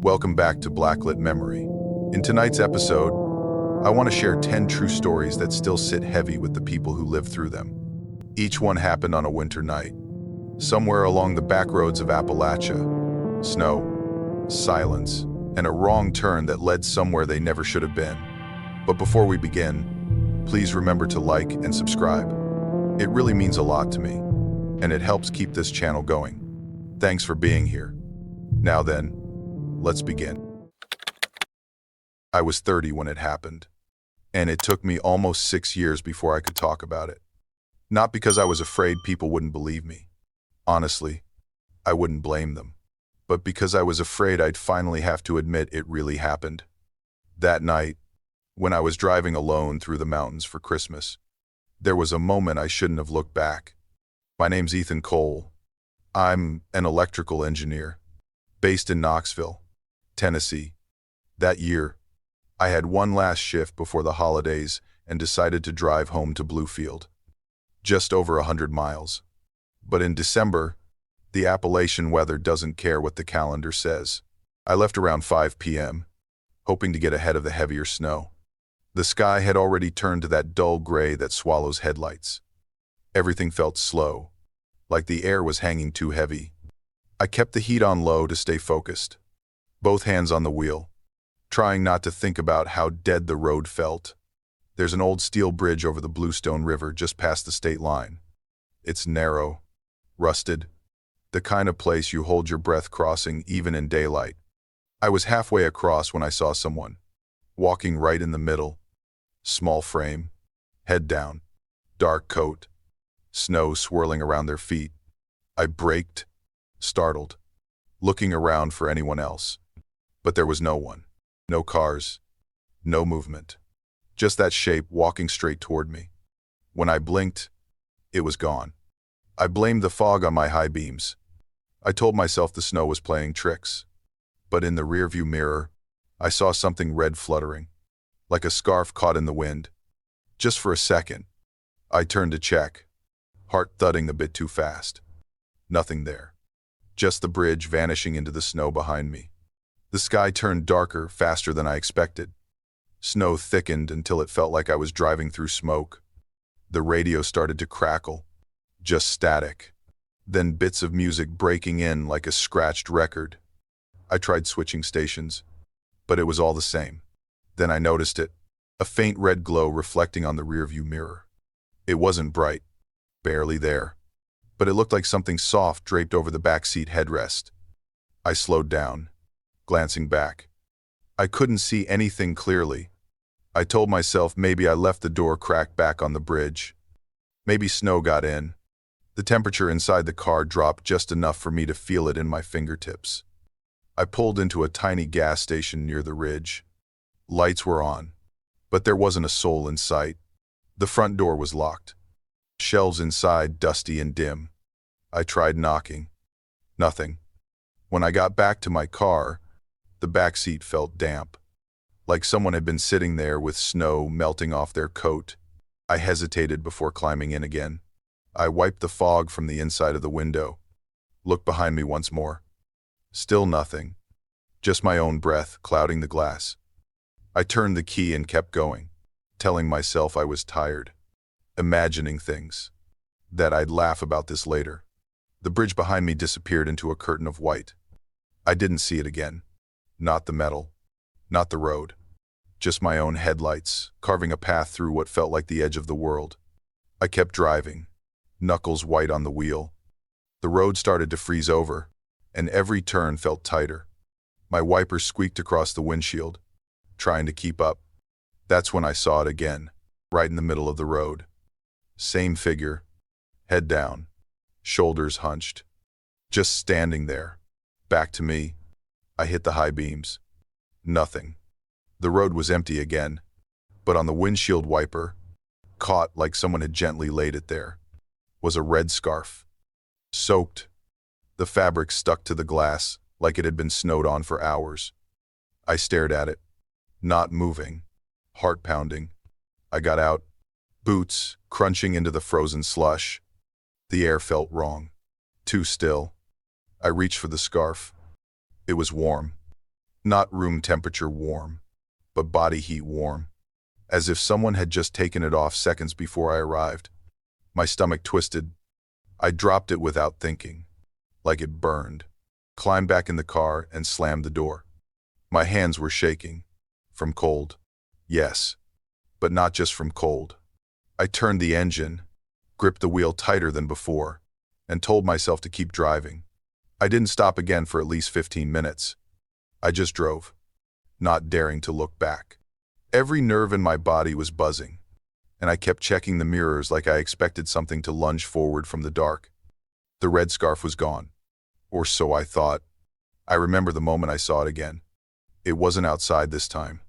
Welcome back to Blacklit Memory. In tonight's episode, I want to share 10 true stories that still sit heavy with the people who lived through them. Each one happened on a winter night, somewhere along the backroads of Appalachia. Snow, silence, and a wrong turn that led somewhere they never should have been. But before we begin, please remember to like and subscribe. It really means a lot to me, and it helps keep this channel going. Thanks for being here. Now then, let's begin. I was 30 when it happened, and it took me almost 6 years before I could talk about it. Not because I was afraid people wouldn't believe me. Honestly, I wouldn't blame them. But because I was afraid I'd finally have to admit it really happened. That night, when I was driving alone through the mountains for Christmas, there was a moment I shouldn't have looked back. My name's Ethan Cole. I'm an electrical engineer, based in Knoxville, Tennessee. That year, I had one last shift before the holidays and decided to drive home to Bluefield, just over 100 miles. But in December, the Appalachian weather doesn't care what the calendar says. I left around 5 p.m., hoping to get ahead of the heavier snow. The sky had already turned to that dull gray that swallows headlights. Everything felt slow, like the air was hanging too heavy. I kept the heat on low to stay focused, both hands on the wheel, trying not to think about how dead the road felt. There's an old steel bridge over the Bluestone River just past the state line. It's narrow, rusted, the kind of place you hold your breath crossing even in daylight. I was halfway across when I saw someone, walking right in the middle, small frame, head down, dark coat, snow swirling around their feet. I braked, startled, looking around for anyone else. But there was no one. No cars, no movement. Just that shape walking straight toward me. When I blinked, it was gone. I blamed the fog on my high beams. I told myself the snow was playing tricks. But in the rearview mirror, I saw something red fluttering, like a scarf caught in the wind. Just for a second, I turned to check, heart thudding a bit too fast. Nothing there. Just the bridge vanishing into the snow behind me. The sky turned darker faster than I expected. Snow thickened until it felt like I was driving through smoke. The radio started to crackle, just static. Then bits of music breaking in like a scratched record. I tried switching stations, but it was all the same. Then I noticed it, a faint red glow reflecting on the rearview mirror. It wasn't bright, barely there, but it looked like something soft draped over the backseat headrest. I slowed down, glancing back. I couldn't see anything clearly. I told myself maybe I left the door cracked back on the bridge. Maybe snow got in. The temperature inside the car dropped just enough for me to feel it in my fingertips. I pulled into a tiny gas station near the ridge. Lights were on, but there wasn't a soul in sight. The front door was locked. Shelves inside dusty and dim. I tried knocking. Nothing. When I got back to my car, the back seat felt damp, like someone had been sitting there with snow melting off their coat. I hesitated before climbing in again. I wiped the fog from the inside of the window, looked behind me once more. Still nothing, just my own breath clouding the glass. I turned the key and kept going, telling myself I was tired, imagining things, that I'd laugh about this later. The bridge behind me disappeared into a curtain of white. I didn't see it again. Not the metal, not the road, just my own headlights, carving a path through what felt like the edge of the world. I kept driving, knuckles white on the wheel. The road started to freeze over, and every turn felt tighter. My wipers squeaked across the windshield, trying to keep up. That's when I saw it again, right in the middle of the road. Same figure, head down, shoulders hunched, just standing there, back to me. I hit the high beams. Nothing. The road was empty again, but on the windshield wiper, caught like someone had gently laid it there, was a red scarf. Soaked. The fabric stuck to the glass like it had been snowed on for hours. I stared at it, not moving, heart pounding. I got out, boots crunching into the frozen slush. The air felt wrong, too still. I reached for the scarf. It was warm, Not room temperature warm, but body heat warm, as if someone had just taken it off seconds before I arrived. My stomach twisted. I dropped it without thinking, like it burned, climbed back in the car and slammed the door. My hands were shaking. From cold. Yes, but not just from cold. I turned the engine, gripped the wheel tighter than before, and told myself to keep driving. I didn't stop again for at least 15 minutes. I just drove, not daring to look back. Every nerve in my body was buzzing, and I kept checking the mirrors like I expected something to lunge forward from the dark. The red scarf was gone, or so I thought. I remember the moment I saw it again. It wasn't outside this time.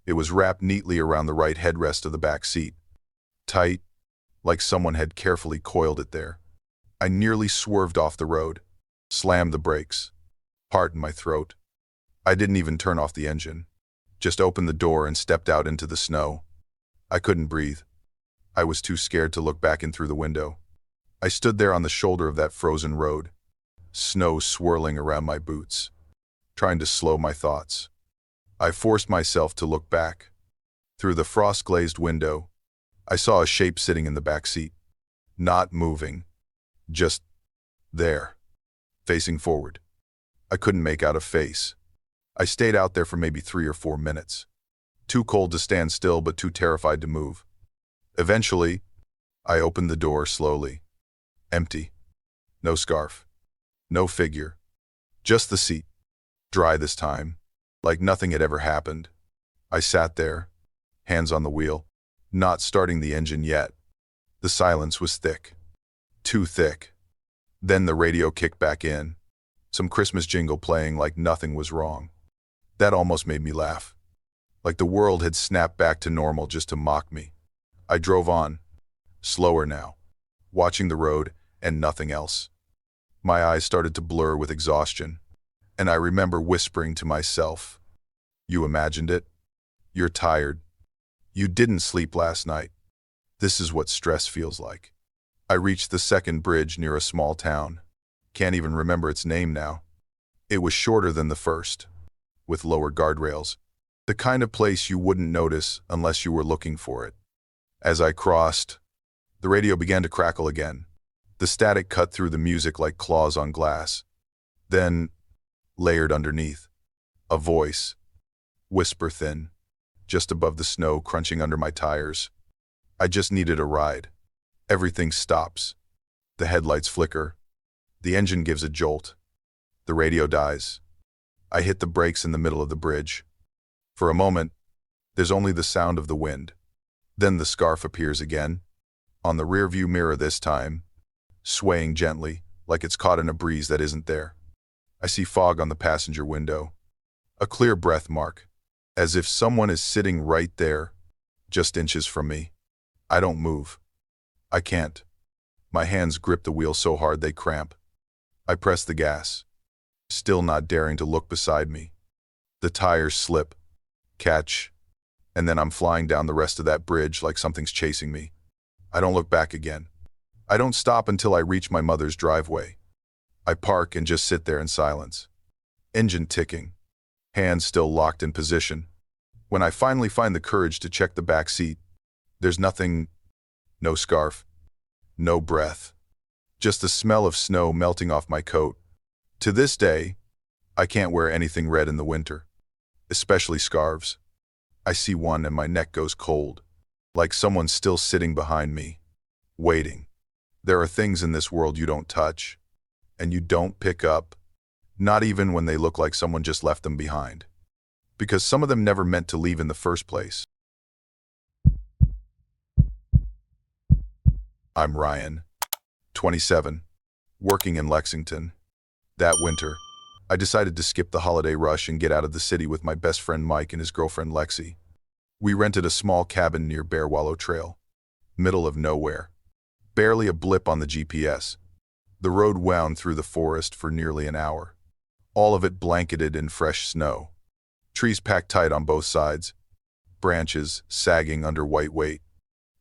It was wrapped neatly around the right headrest of the back seat. Tight, like someone had carefully coiled it there. I nearly swerved off the road, slammed the brakes, heart in my throat. I didn't even turn off the engine, just opened the door and stepped out into the snow. I couldn't breathe. I was too scared to look back in through the window. I stood there on the shoulder of that frozen road, snow swirling around my boots, trying to slow my thoughts. I forced myself to look back. Through the frost-glazed window, I saw a shape sitting in the back seat, not moving, just there, facing forward. I couldn't make out a face. I stayed out there for maybe 3 or 4 minutes, too cold to stand still but too terrified to move. Eventually, I opened the door slowly. Empty. No scarf. No figure. Just the seat. Dry this time, like nothing had ever happened. I sat there, hands on the wheel, not starting the engine yet. The silence was thick. Too thick. Then the radio kicked back in, some Christmas jingle playing like nothing was wrong. That almost made me laugh, like the world had snapped back to normal just to mock me. I drove on, slower now, watching the road and nothing else. My eyes started to blur with exhaustion, and I remember whispering to myself, "You imagined it? You're tired. You didn't sleep last night. This is what stress feels like." I reached the second bridge near a small town. Can't even remember its name now. It was shorter than the first, with lower guardrails, the kind of place you wouldn't notice unless you were looking for it. As I crossed, the radio began to crackle again. The static cut through the music like claws on glass. Then, layered underneath, a voice, whisper thin, just above the snow crunching under my tires. I just needed a ride. Everything stops. The headlights flicker. The engine gives a jolt. The radio dies. I hit the brakes in the middle of the bridge. For a moment, there's only the sound of the wind. Then the scarf appears again, on the rearview mirror this time, swaying gently, like it's caught in a breeze that isn't there. I see fog on the passenger window, a clear breath mark, as if someone is sitting right there, just inches from me. I don't move. I can't. My hands grip the wheel so hard they cramp. I press the gas, still not daring to look beside me. The tires slip, catch, and then I'm flying down the rest of that bridge like something's chasing me. I don't look back again. I don't stop until I reach my mother's driveway. I park and just sit there in silence. Engine ticking, hands still locked in position. When I finally find the courage to check the back seat, there's nothing, no scarf, no breath, just the smell of snow melting off my coat. To this day, I can't wear anything red in the winter, especially scarves. I see one and my neck goes cold, like someone's still sitting behind me, waiting. There are things in this world you don't touch, and you don't pick up, not even when they look like someone just left them behind, because some of them never meant to leave in the first place. I'm Ryan, 27, working in Lexington. That winter, I decided to skip the holiday rush and get out of the city with my best friend Mike and his girlfriend Lexi. We rented a small cabin near Bear Wallow Trail, middle of nowhere. Barely a blip on the GPS. The road wound through the forest for nearly an hour, all of it blanketed in fresh snow. Trees packed tight on both sides, branches sagging under white weight.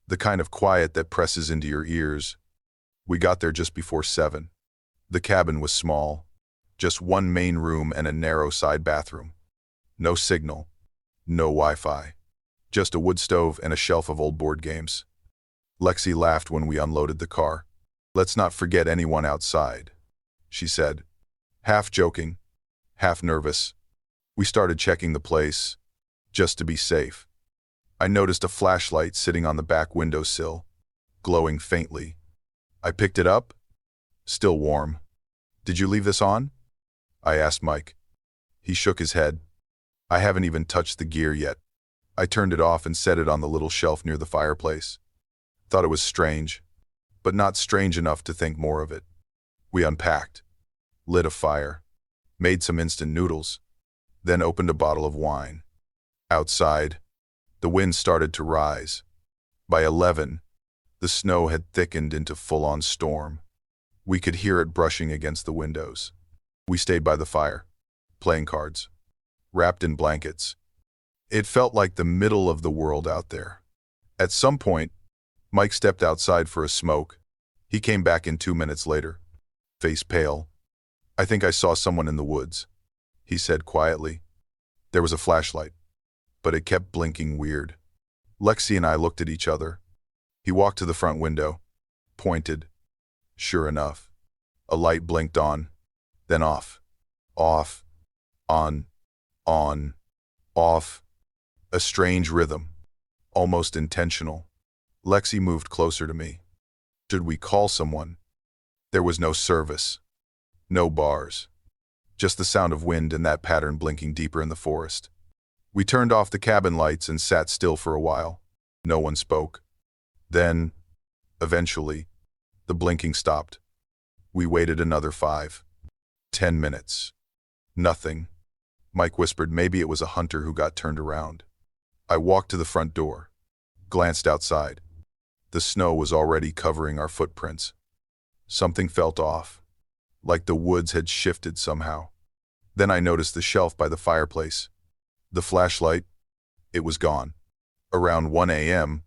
The kind of quiet that presses into your ears. We got there just before 7. The cabin was small, just one main room and a narrow side bathroom. No signal. No Wi-Fi. Just a wood stove and a shelf of old board games. Lexi laughed when we unloaded the car. "Let's not forget anyone outside," she said, half joking, half nervous. We started checking the place, just to be safe. I noticed a flashlight sitting on the back windowsill, glowing faintly. I picked it up. Still warm. "Did you leave this on?" I asked Mike. He shook his head. "I haven't even touched the gear yet." I turned it off and set it on the little shelf near the fireplace. Thought it was strange, but not strange enough to think more of it. We unpacked, lit a fire, made some instant noodles, then opened a bottle of wine. Outside, the wind started to rise. By 11, the snow had thickened into full-on storm. We could hear it brushing against the windows. We stayed by the fire, playing cards, wrapped in blankets. It felt like the middle of the world out there. At some point, Mike stepped outside for a smoke. He came back in 2 minutes later, face pale. "I think I saw someone in the woods," he said quietly. There was a flashlight, but it kept blinking weird. Lexi and I looked at each other. He walked to the front window, pointed. Sure enough, a light blinked on, then off, off, on, off. A strange rhythm, almost intentional. Lexi moved closer to me. Should we call someone? There was no service, no bars, just the sound of wind and that pattern blinking deeper in the forest. We turned off the cabin lights and sat still for a while. No one spoke. Then, eventually, the blinking stopped. We waited another 5, 10 minutes. Nothing. Mike whispered maybe it was a hunter who got turned around. I walked to the front door, glanced outside. The snow was already covering our footprints. Something felt off, like the woods had shifted somehow. Then I noticed the shelf by the fireplace. The flashlight, it was gone. Around 1 a.m.,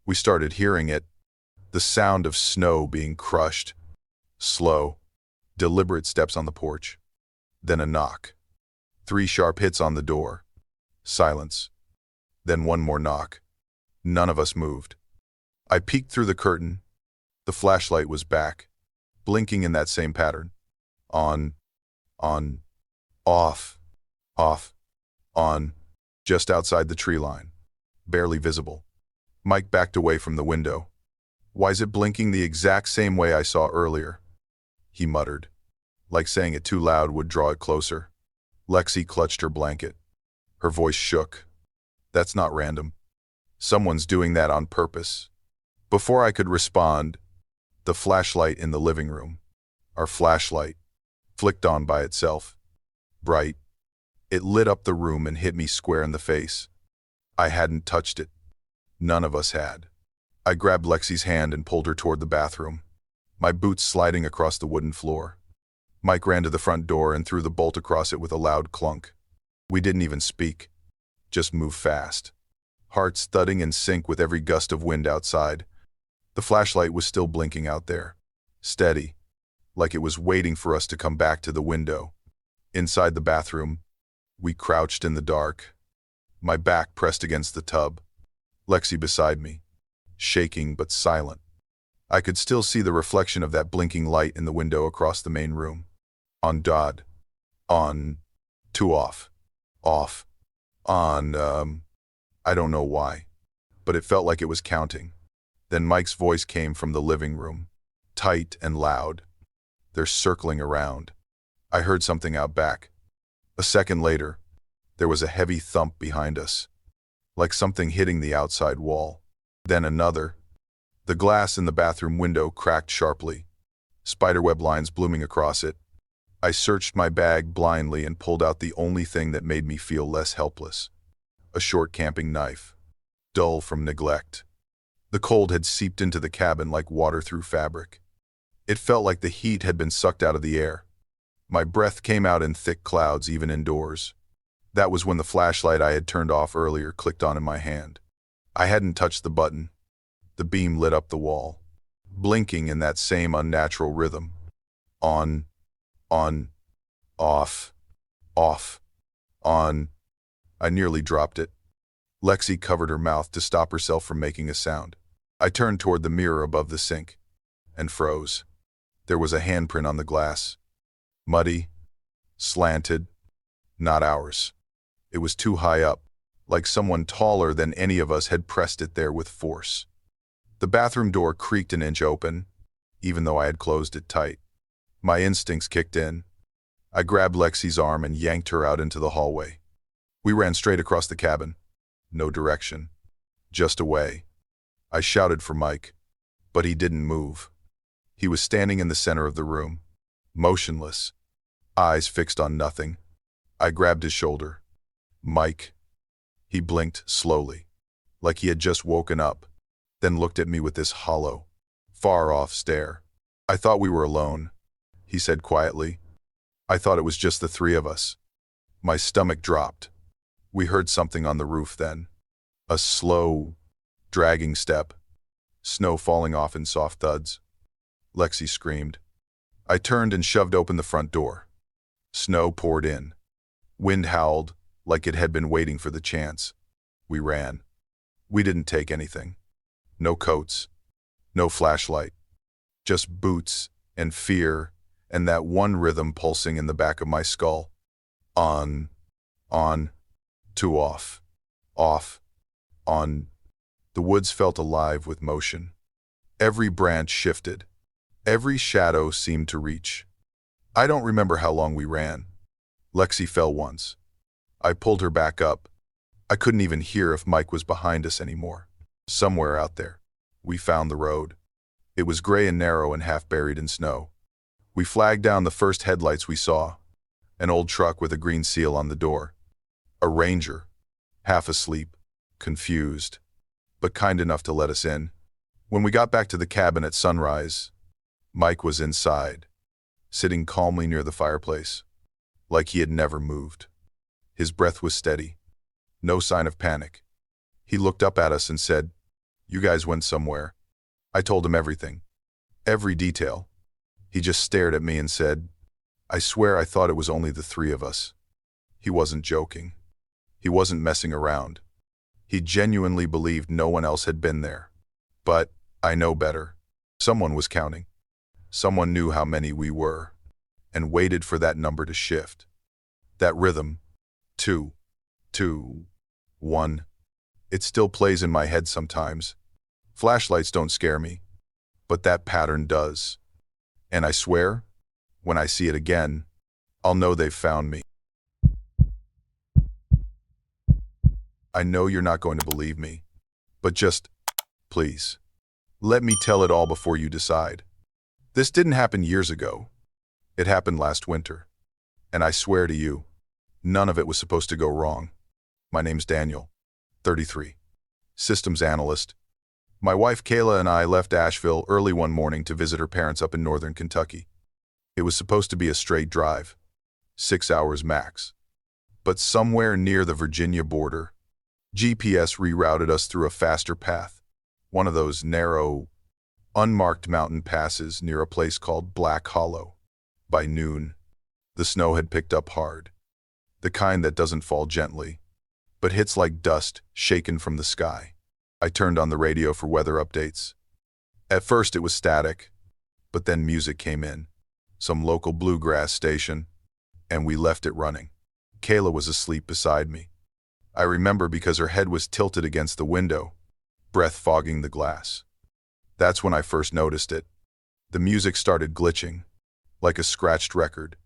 we started hearing it, the sound of snow being crushed. Slow, deliberate steps on the porch. Then a knock. 3 sharp hits on the door. Silence. Then one more knock. None of us moved. I peeked through the curtain. The flashlight was back, blinking in that same pattern. On, off, on, just outside the tree line, barely visible. Mike backed away from the window. "Why is it blinking the exact same way I saw earlier?" he muttered, like saying it too loud would draw it closer. Lexi clutched her blanket. Her voice shook. "That's not random. Someone's doing that on purpose." Before I could respond, the flashlight in the living room, our flashlight, flicked on by itself. Bright. It lit up the room and hit me square in the face. I hadn't touched it. None of us had. I grabbed Lexi's hand and pulled her toward the bathroom, my boots sliding across the wooden floor. Mike ran to the front door and threw the bolt across it with a loud clunk. We didn't even speak, just moved fast, hearts thudding in sync with every gust of wind outside. The flashlight was still blinking out there, steady, like it was waiting for us to come back to the window. Inside the bathroom, we crouched in the dark, my back pressed against the tub, Lexi beside me, shaking but silent. I could still see the reflection of that blinking light in the window across the main room. On, to off, on, I don't know why, but it felt like it was counting. Then Mike's voice came from the living room, tight and loud. "They're circling around." I heard something out back. A second later, there was a heavy thump behind us, like something hitting the outside wall. Then another. The glass in the bathroom window cracked sharply, spiderweb lines blooming across it. I searched my bag blindly and pulled out the only thing that made me feel less helpless. A short camping knife, dull from neglect. The cold had seeped into the cabin like water through fabric. It felt like the heat had been sucked out of the air. My breath came out in thick clouds even indoors. That was when the flashlight I had turned off earlier clicked on in my hand. I hadn't touched the button. The beam lit up the wall, blinking in that same unnatural rhythm. On, off, on. I nearly dropped it. Lexi covered her mouth to stop herself from making a sound. I turned toward the mirror above the sink and froze. There was a handprint on the glass. Muddy, slanted, not ours. It was too high up, like someone taller than any of us had pressed it there with force. The bathroom door creaked an inch open, even though I had closed it tight. My instincts kicked in. I grabbed Lexi's arm and yanked her out into the hallway. We ran straight across the cabin. No direction. Just away. I shouted for Mike, but he didn't move. He was standing in the center of the room, motionless, eyes fixed on nothing. I grabbed his shoulder. Mike. He blinked slowly, like he had just woken up, then looked at me with this hollow, far-off stare. I thought we were alone, he said quietly. I thought it was just the three of us. My stomach dropped. We heard something on the roof then. A slow, dragging step. Snow falling off in soft thuds. Lexi screamed. I turned and shoved open the front door. Snow poured in. Wind howled, like it had been waiting for the chance. We ran. We didn't take anything. No coats. No flashlight. Just boots and fear and that one rhythm pulsing in the back of my skull. On, to off, on. The woods felt alive with motion. Every branch shifted. Every shadow seemed to reach. I don't remember how long we ran. Lexi fell once. I pulled her back up. I couldn't even hear if Mike was behind us anymore. Somewhere out there, we found the road. It was gray and narrow and half buried in snow. We flagged down the first headlights we saw. An old truck with a green seal on the door. A ranger, half asleep, confused, but kind enough to let us in. When we got back to the cabin at sunrise, Mike was inside, sitting calmly near the fireplace, like he had never moved. His breath was steady, no sign of panic. He looked up at us and said, "You guys went somewhere." I told him everything, every detail. He just stared at me and said, "I swear I thought it was only the three of us." He wasn't joking. He wasn't messing around. He genuinely believed no one else had been there. But I know better. Someone was counting. Someone knew how many we were, and waited for that number to shift. That rhythm, 2, 2, 1, it still plays in my head sometimes. Flashlights don't scare me, but that pattern does. And I swear, when I see it again, I'll know they've found me. I know you're not going to believe me, but just, please, let me tell it all before you decide. This didn't happen years ago. It happened last winter. And I swear to you, none of it was supposed to go wrong. My name's Daniel, 33, systems analyst. My wife Kayla and I left Asheville early one morning to visit her parents up in northern Kentucky. It was supposed to be a straight drive, 6 hours max. But somewhere near the Virginia border, GPS rerouted us through a faster path, one of those narrow, unmarked mountain passes near a place called Black Hollow. By noon, the snow had picked up hard, the kind that doesn't fall gently, but hits like dust shaken from the sky. I turned on the radio for weather updates. At first it was static, but then music came in, some local bluegrass station, and we left it running. Kayla was asleep beside me. I remember because her head was tilted against the window, breath fogging the glass. That's when I first noticed it. The music started glitching, like a scratched record.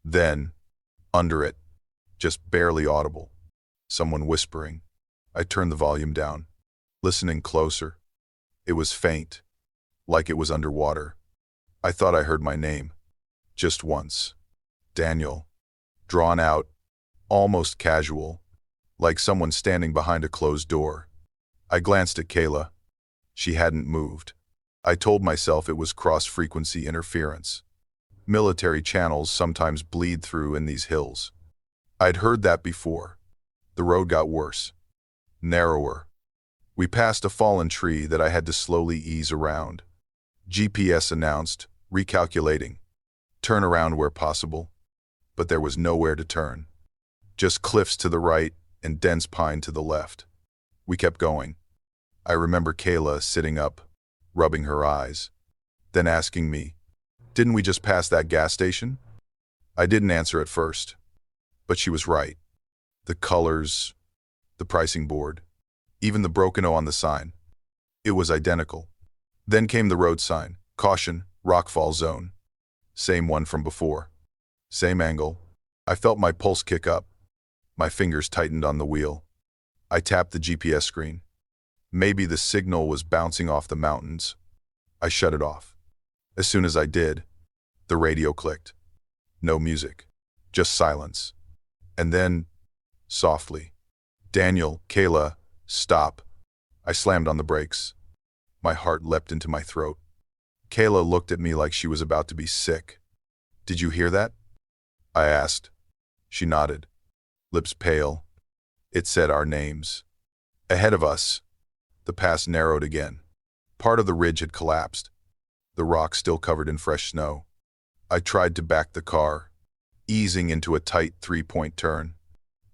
Then, under it, just barely audible, someone whispering. I turned the volume down, listening closer. It was faint, like it was underwater. I thought I heard my name, just once. Daniel, drawn out, almost casual, like someone standing behind a closed door. I glanced at Kayla. She hadn't moved. I told myself it was cross-frequency interference. Military channels sometimes bleed through in these hills. I'd heard that before. The road got worse, narrower. We passed a fallen tree that I had to slowly ease around. GPS announced, recalculating. Turn around where possible. But there was nowhere to turn. Just cliffs to the right and dense pine to the left. We kept going. I remember Kayla sitting up, rubbing her eyes, then asking me, "Didn't we just pass that gas station?" I didn't answer at first, but she was right. The colors, the pricing board, even the broken O on the sign. It was identical. Then came the road sign, caution, rockfall zone. Same one from before. Same angle. I felt my pulse kick up. My fingers tightened on the wheel. I tapped the GPS screen. Maybe the signal was bouncing off the mountains. I shut it off. As soon as I did, the radio clicked. No music, just silence. And then, softly, "Daniel, Kayla, stop." I slammed on the brakes. My heart leapt into my throat. Kayla looked at me like she was about to be sick. "Did you hear that?" I asked. She nodded, lips pale. It said our names. Ahead of us, the pass narrowed again. Part of the ridge had collapsed, the rocks still covered in fresh snow. I tried to back the car, easing into a tight three-point turn.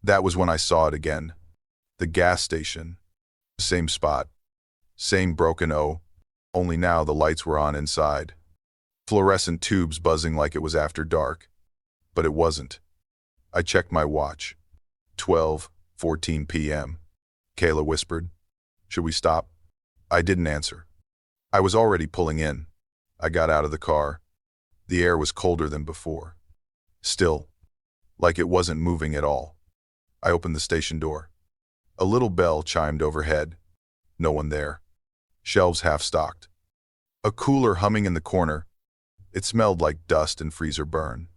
That was when I saw it again. The gas station. Same spot. Same broken O, only now the lights were on inside. Fluorescent tubes buzzing like it was after dark. But it wasn't. I checked my watch. 12:14 p.m. Kayla whispered, "Should we stop?" I didn't answer. I was already pulling in. I got out of the car. The air was colder than before. Still, like it wasn't moving at all. I opened the station door. A little bell chimed overhead. No one there. Shelves half-stocked. A cooler humming in the corner. It smelled like dust and freezer burn.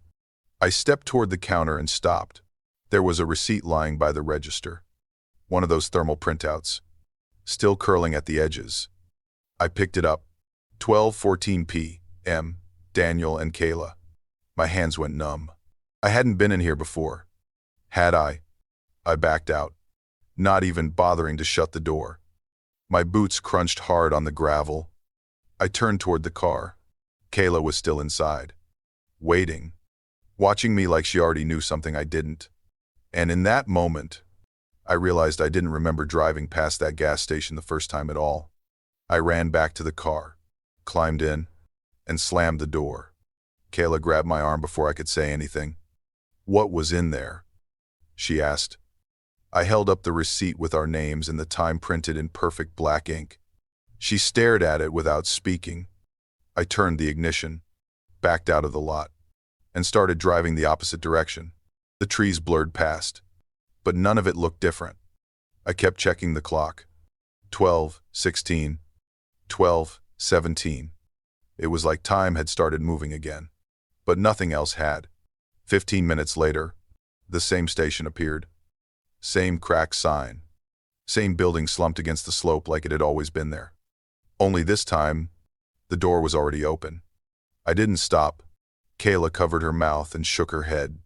I stepped toward the counter and stopped. There was a receipt lying by the register. One of those thermal printouts, still curling at the edges. I picked it up. 12:14 p.m. Daniel and Kayla. My hands went numb. I hadn't been in here before. Had I? I backed out, not even bothering to shut the door. My boots crunched hard on the gravel. I turned toward the car. Kayla was still inside, waiting, watching me like she already knew something I didn't. And in that moment, I realized I didn't remember driving past that gas station the first time at all. I ran back to the car, climbed in, and slammed the door. Kayla grabbed my arm before I could say anything. "What was in there?" she asked. I held up the receipt with our names and the time printed in perfect black ink. She stared at it without speaking. I turned the ignition, backed out of the lot, and started driving the opposite direction. The trees blurred past, but none of it looked different. I kept checking the clock. 12:16, 12:17. It was like time had started moving again, but nothing else had. 15 minutes later, the same station appeared. Same cracked sign. Same building slumped against the slope like it had always been there. Only this time, the door was already open. I didn't stop. Kayla covered her mouth and shook her head.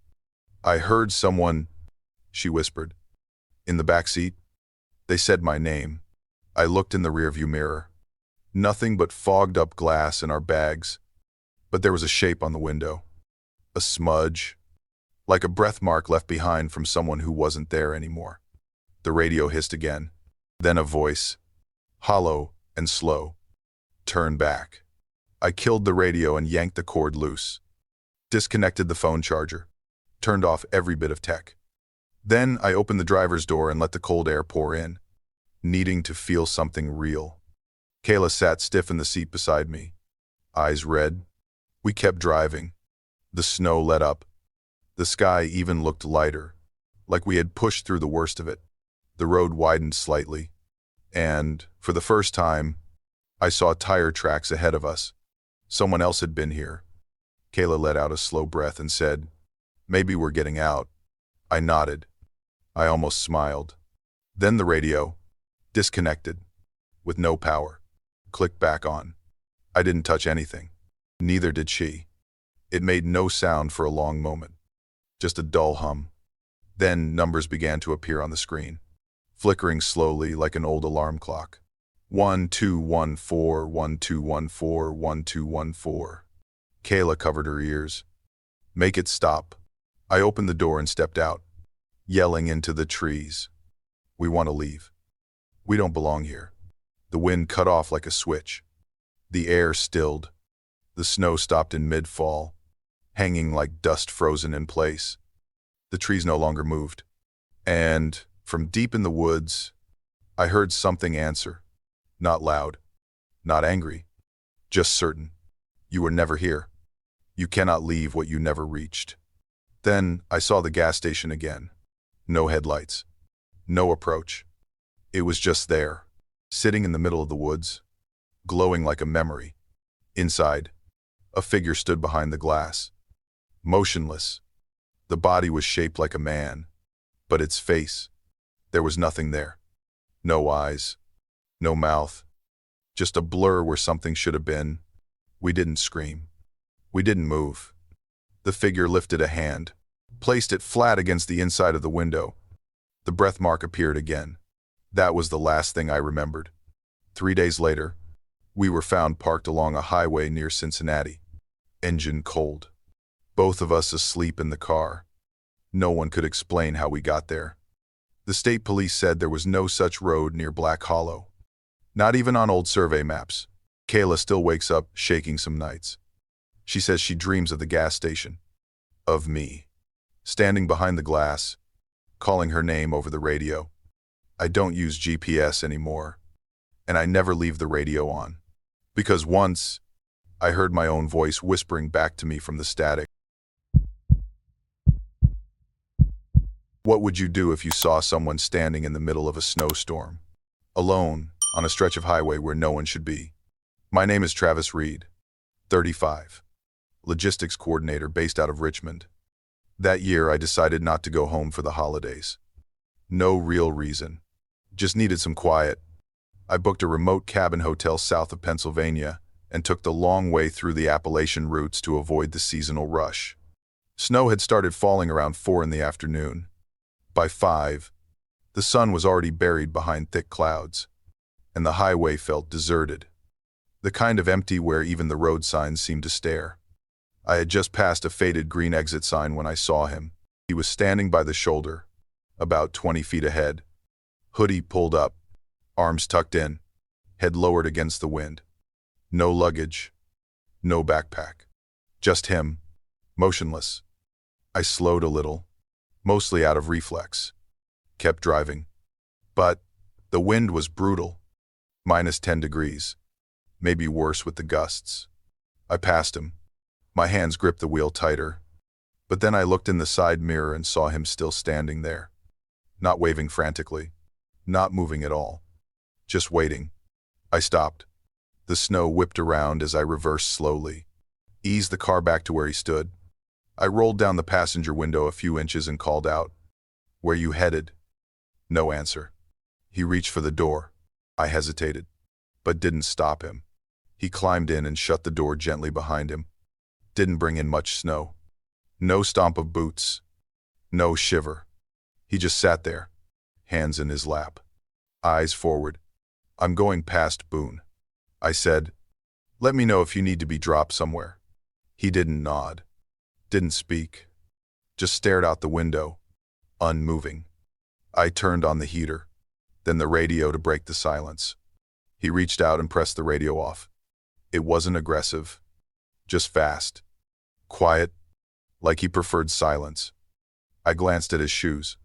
"I heard someone," she whispered. "In the back seat." They said my name. I looked in the rearview mirror. Nothing but fogged-up glass and our bags. But there was a shape on the window. A smudge. Like a breath mark left behind from someone who wasn't there anymore. The radio hissed again. Then a voice, hollow and slow. "Turn back." I killed the radio and yanked the cord loose. Disconnected the phone charger. Turned off every bit of tech. Then I opened the driver's door and let the cold air pour in, needing to feel something real. Kayla sat stiff in the seat beside me, eyes red. We kept driving. The snow let up. The sky even looked lighter, like we had pushed through the worst of it. The road widened slightly, and, for the first time, I saw tire tracks ahead of us. Someone else had been here. Kayla let out a slow breath and said, "Maybe we're getting out." I nodded. I almost smiled. Then the radio, disconnected, with no power, clicked back on. I didn't touch anything. Neither did she. It made no sound for a long moment. Just a dull hum. Then numbers began to appear on the screen, flickering slowly like an old alarm clock. 1214, 1214, 1214. Kayla covered her ears. "Make it stop." I opened the door and stepped out. yelling into the trees. We want to leave. We don't belong here. The wind cut off like a switch. The air stilled. The snow stopped in mid-fall, hanging like dust frozen in place. The trees no longer moved. And from deep in the woods, I heard something answer. Not loud, not angry, just certain. You were never here. You cannot leave what you never reached. Then I saw the gas station again. No headlights. No approach. It was just there, sitting in the middle of the woods, glowing like a memory. Inside, a figure stood behind the glass, motionless. The body was shaped like a man, but its face, there was nothing there. No eyes, no mouth, just a blur where something should have been. We didn't scream. We didn't move. The figure lifted a hand, placed it flat against the inside of the window. The breath mark appeared again. That was the last thing I remembered. 3 days later, we were found parked along a highway near Cincinnati, engine cold. Both of us asleep in the car. No one could explain how we got there. The state police said there was no such road near Black Hollow. Not even on old survey maps. Kayla still wakes up shaking some nights. She says she dreams of the gas station. Of me. Standing behind the glass, calling her name over the radio. I don't use GPS anymore, and I never leave the radio on. Because once, I heard my own voice whispering back to me from the static. What would you do if you saw someone standing in the middle of a snowstorm, alone, on a stretch of highway where no one should be? My name is Travis Reed, 35, logistics coordinator based out of Richmond. That year, I decided not to go home for the holidays. No real reason. Just needed some quiet. I booked a remote cabin hotel south of Pennsylvania and took the long way through the Appalachian routes to avoid the seasonal rush. Snow had started falling around 4 in the afternoon. By 5, the sun was already buried behind thick clouds, and the highway felt deserted. The kind of empty where even the road signs seemed to stare. I had just passed a faded green exit sign when I saw him. He was standing by the shoulder, about 20 feet ahead. Hoodie pulled up, arms tucked in, head lowered against the wind. No luggage, no backpack. Just him, motionless. I slowed a little, mostly out of reflex. Kept driving. But the wind was brutal. -10 degrees. Maybe worse with the gusts. I passed him. My hands gripped the wheel tighter. But then I looked in the side mirror and saw him still standing there. Not waving frantically. Not moving at all. Just waiting. I stopped. The snow whipped around as I reversed slowly. Eased the car back to where he stood. I rolled down the passenger window a few inches and called out, "Where you headed?" No answer. He reached for the door. I hesitated, but didn't stop him. He climbed in and shut the door gently behind him. Didn't bring in much snow. No stomp of boots. No shiver. He just sat there, hands in his lap, eyes forward. "I'm going past Boone," I said. "Let me know if you need to be dropped somewhere." He didn't nod, didn't speak, just stared out the window, unmoving. I turned on the heater, then the radio to break the silence. He reached out and pressed the radio off. It wasn't aggressive, just fast, quiet, like he preferred silence. I glanced at his shoes.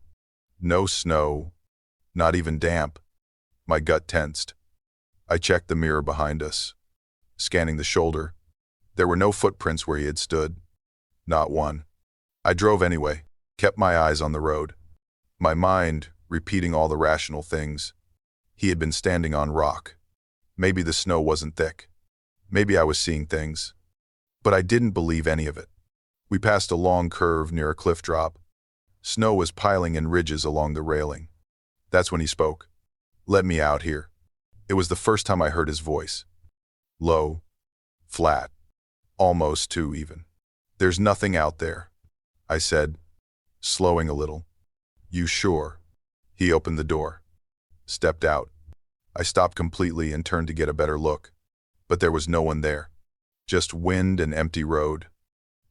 No snow, not even damp. My gut tensed. I checked the mirror behind us, scanning the shoulder. There were no footprints where he had stood. Not one. I drove anyway, kept my eyes on the road. My mind repeating all the rational things. He had been standing on rock. Maybe the snow wasn't thick. Maybe I was seeing things. But I didn't believe any of it. We passed a long curve near a cliff drop. Snow was piling in ridges along the railing. That's when he spoke. "Let me out here." It was the first time I heard his voice. Low, flat, almost too even. "There's nothing out there," I said, slowing a little. "You sure?" He opened the door, stepped out. I stopped completely and turned to get a better look. But there was no one there. Just wind and empty road.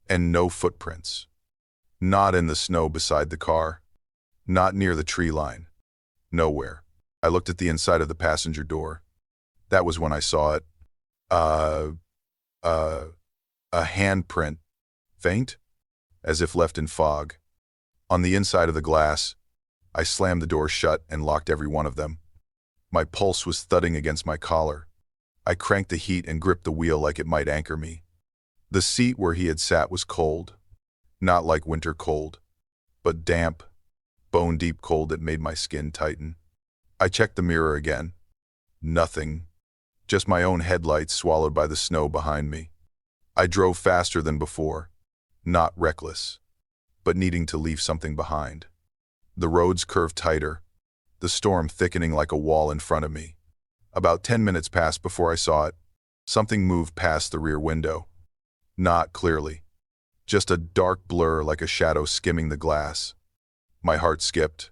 And no footprints. Not in the snow beside the car. Not near the tree line. Nowhere. I looked at the inside of the passenger door. That was when I saw it. Uh, uh, a handprint. Faint, as if left in fog. On the inside of the glass, I slammed the door shut and locked every one of them. My pulse was thudding against my collar. I cranked the heat and gripped the wheel like it might anchor me. The seat where he had sat was cold. Not like winter cold, but damp, bone-deep cold that made my skin tighten. I checked the mirror again. Nothing. Just my own headlights swallowed by the snow behind me. I drove faster than before. Not reckless, but needing to leave something behind. The roads curved tighter, the storm thickening like a wall in front of me. About 10 minutes passed before I saw it. Something moved past the rear window. Not clearly. Just a dark blur like a shadow skimming the glass. My heart skipped.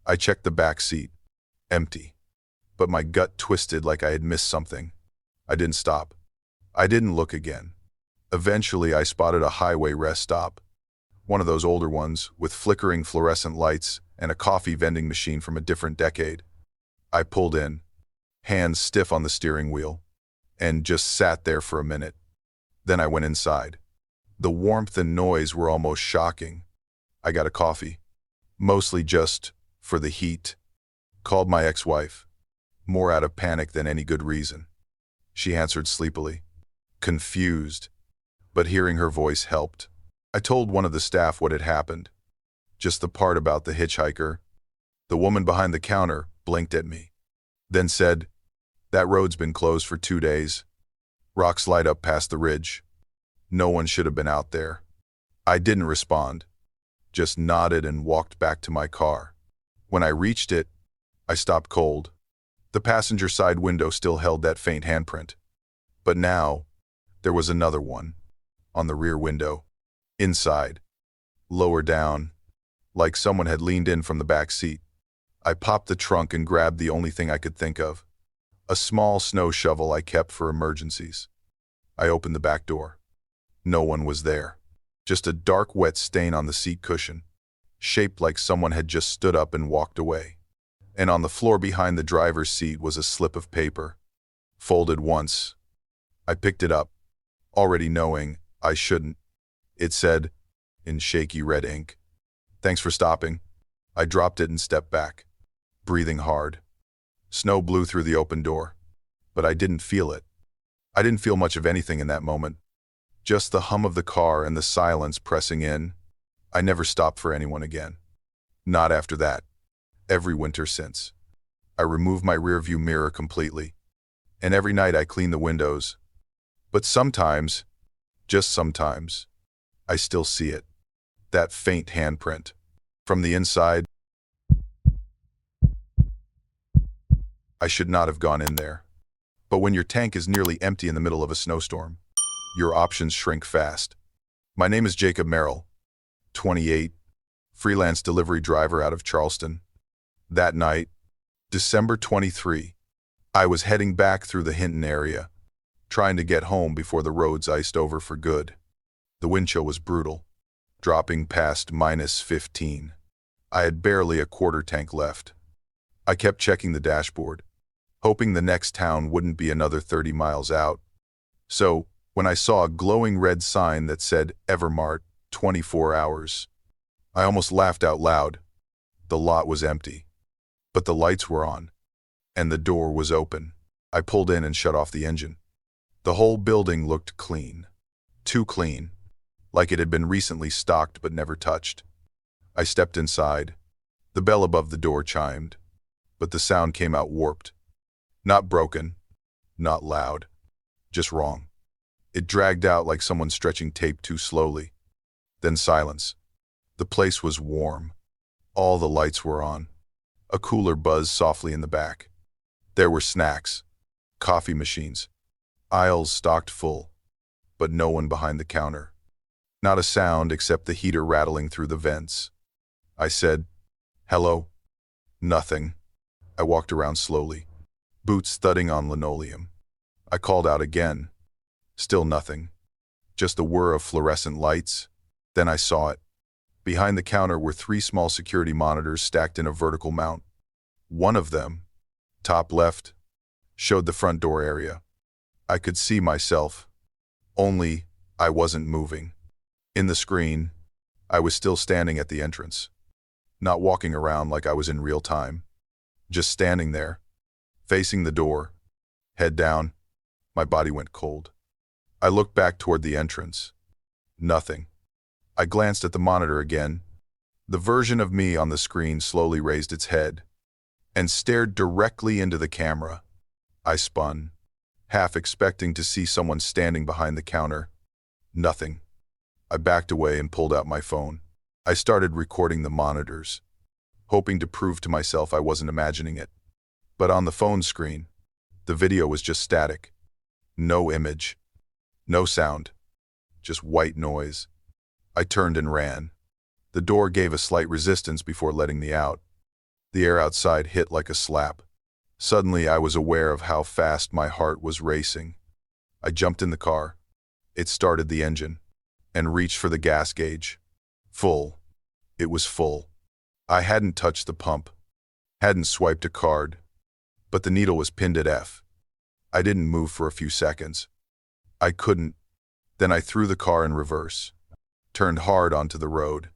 I checked the back seat. Empty. But my gut twisted like I had missed something. I didn't stop. I didn't look again. Eventually, I spotted a highway rest stop. One of those older ones, with flickering fluorescent lights and a coffee vending machine from a different decade. I pulled in, hands stiff on the steering wheel, and just sat there for a minute. Then I went inside. The warmth and noise were almost shocking. I got a coffee, mostly just for the heat. Called my ex-wife, more out of panic than any good reason. She answered sleepily, confused, but hearing her voice helped. I told one of the staff what had happened, just the part about the hitchhiker. The woman behind the counter blinked at me, then said, "That road's been closed for 2 days. Rocks light up past the ridge. No one should have been out there." I didn't respond, just nodded and walked back to my car. When I reached it, I stopped cold. The passenger side window still held that faint handprint. But now, there was another one, on the rear window, inside, lower down, like someone had leaned in from the back seat. I popped the trunk and grabbed the only thing I could think of, a small snow shovel I kept for emergencies. I opened the back door. No one was there, just a dark wet stain on the seat cushion, shaped like someone had just stood up and walked away. And on the floor behind the driver's seat was a slip of paper, folded once. I picked it up, already knowing I shouldn't. It said, in shaky red ink, "Thanks for stopping." I dropped it and stepped back, breathing hard. Snow blew through the open door, but I didn't feel it. I didn't feel much of anything in that moment. Just the hum of the car and the silence pressing in. I never stopped for anyone again. Not after that. Every winter since. I removed my rearview mirror completely, and every night I clean the windows. But sometimes, just sometimes, I still see it. That faint handprint. From the inside. I should not have gone in there. But when your tank is nearly empty in the middle of a snowstorm, your options shrink fast. My name is Jacob Merrill, 28, freelance delivery driver out of Charleston. That night, December 23, I was heading back through the Hinton area, trying to get home before the roads iced over for good. The wind chill was brutal, dropping past -15. I had barely a quarter tank left. I kept checking the dashboard, hoping the next town wouldn't be another 30 miles out. So, when I saw a glowing red sign that said Evermart 24 hours, I almost laughed out loud. The lot was empty, but the lights were on, and the door was open. I pulled in and shut off the engine. The whole building looked clean. Too clean, like it had been recently stocked but never touched. I stepped inside. The bell above the door chimed, but the sound came out warped. Not broken, not loud, just wrong. It dragged out like someone stretching tape too slowly. Then silence. The place was warm. All the lights were on. A cooler buzzed softly in the back. There were snacks, coffee machines, aisles stocked full, but no one behind the counter. Not a sound except the heater rattling through the vents. I said, "Hello?" Nothing. I walked around slowly, boots thudding on linoleum. I called out again. Still nothing. Just a whir of fluorescent lights. Then I saw it. Behind the counter were 3 small security monitors stacked in a vertical mount. One of them, top left, showed the front door area. I could see myself, only I wasn't moving. In the screen, I was still standing at the entrance, not walking around like I was in real time, just standing there, facing the door, head down. My body went cold. I looked back toward the entrance. Nothing. I glanced at the monitor again. The version of me on the screen slowly raised its head and stared directly into the camera. I spun, half expecting to see someone standing behind the counter. Nothing. I backed away and pulled out my phone. I started recording the monitors, hoping to prove to myself I wasn't imagining it. But on the phone screen, the video was just static. No image, no sound, just white noise. I turned and ran. The door gave a slight resistance before letting me out. The air outside hit like a slap. Suddenly, I was aware of how fast my heart was racing. I jumped in the car. It started the engine and reached for the gas gauge. Full. It was full. I hadn't touched the pump, hadn't swiped a card, but the needle was pinned at F. I didn't move for a few seconds. I couldn't. Then I threw the car in reverse, turned hard onto the road,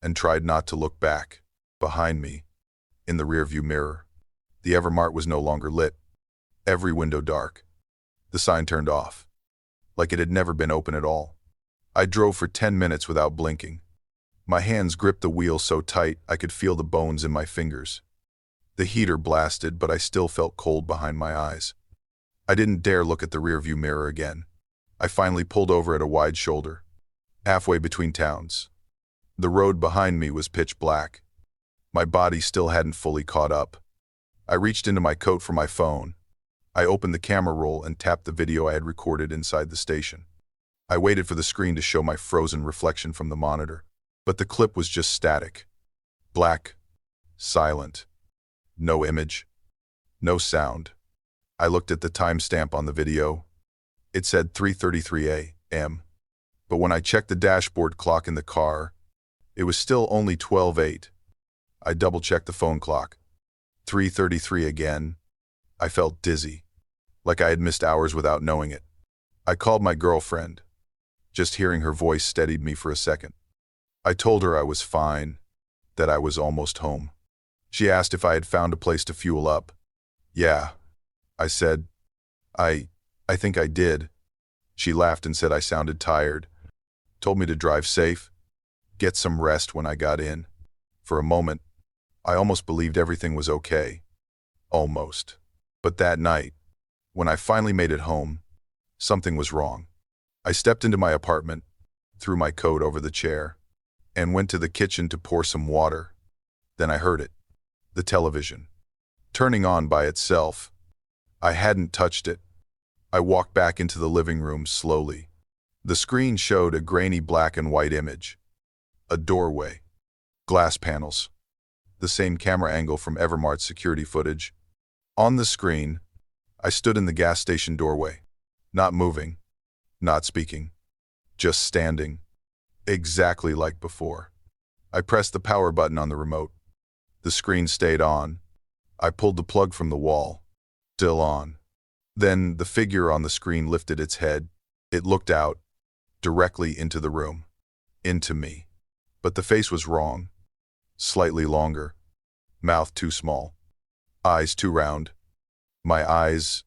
and tried not to look back. Behind me, in the rearview mirror, the Evermart was no longer lit. Every window dark. The sign turned off, like it had never been open at all. I drove for 10 minutes without blinking. My hands gripped the wheel so tight I could feel the bones in my fingers. The heater blasted, but I still felt cold behind my eyes. I didn't dare look at the rearview mirror again. I finally pulled over at a wide shoulder, halfway between towns. The road behind me was pitch black. My body still hadn't fully caught up. I reached into my coat for my phone. I opened the camera roll and tapped the video I had recorded inside the station. I waited for the screen to show my frozen reflection from the monitor, but the clip was just static. Black, silent, no image, no sound. I looked at the timestamp on the video. It said 3:33 a.m., but when I checked the dashboard clock in the car, it was still only 12:08. I double-checked the phone clock. 3:33 again. I felt dizzy, like I had missed hours without knowing it. I called my girlfriend. Just hearing her voice steadied me for a second. I told her I was fine, that I was almost home. She asked if I had found a place to fuel up. Yeah, I said. I think I did. She laughed and said I sounded tired. Told me to drive safe, get some rest when I got in. For a moment, I almost believed everything was okay. Almost. But that night, when I finally made it home, something was wrong. I stepped into my apartment, threw my coat over the chair, and went to the kitchen to pour some water. Then I heard it. The television. Turning on by itself. I hadn't touched it. I walked back into the living room slowly. The screen showed a grainy black and white image. A doorway. Glass panels. The same camera angle from Evermart's security footage. On the screen, I stood in the gas station doorway. Not moving. Not speaking. Just standing. Exactly like before. I pressed the power button on the remote. The screen stayed on. I pulled the plug from the wall. Still on. Then the figure on the screen lifted its head. It looked out, directly into the room. Into me. But the face was wrong. Slightly longer. Mouth too small. Eyes too round. My eyes,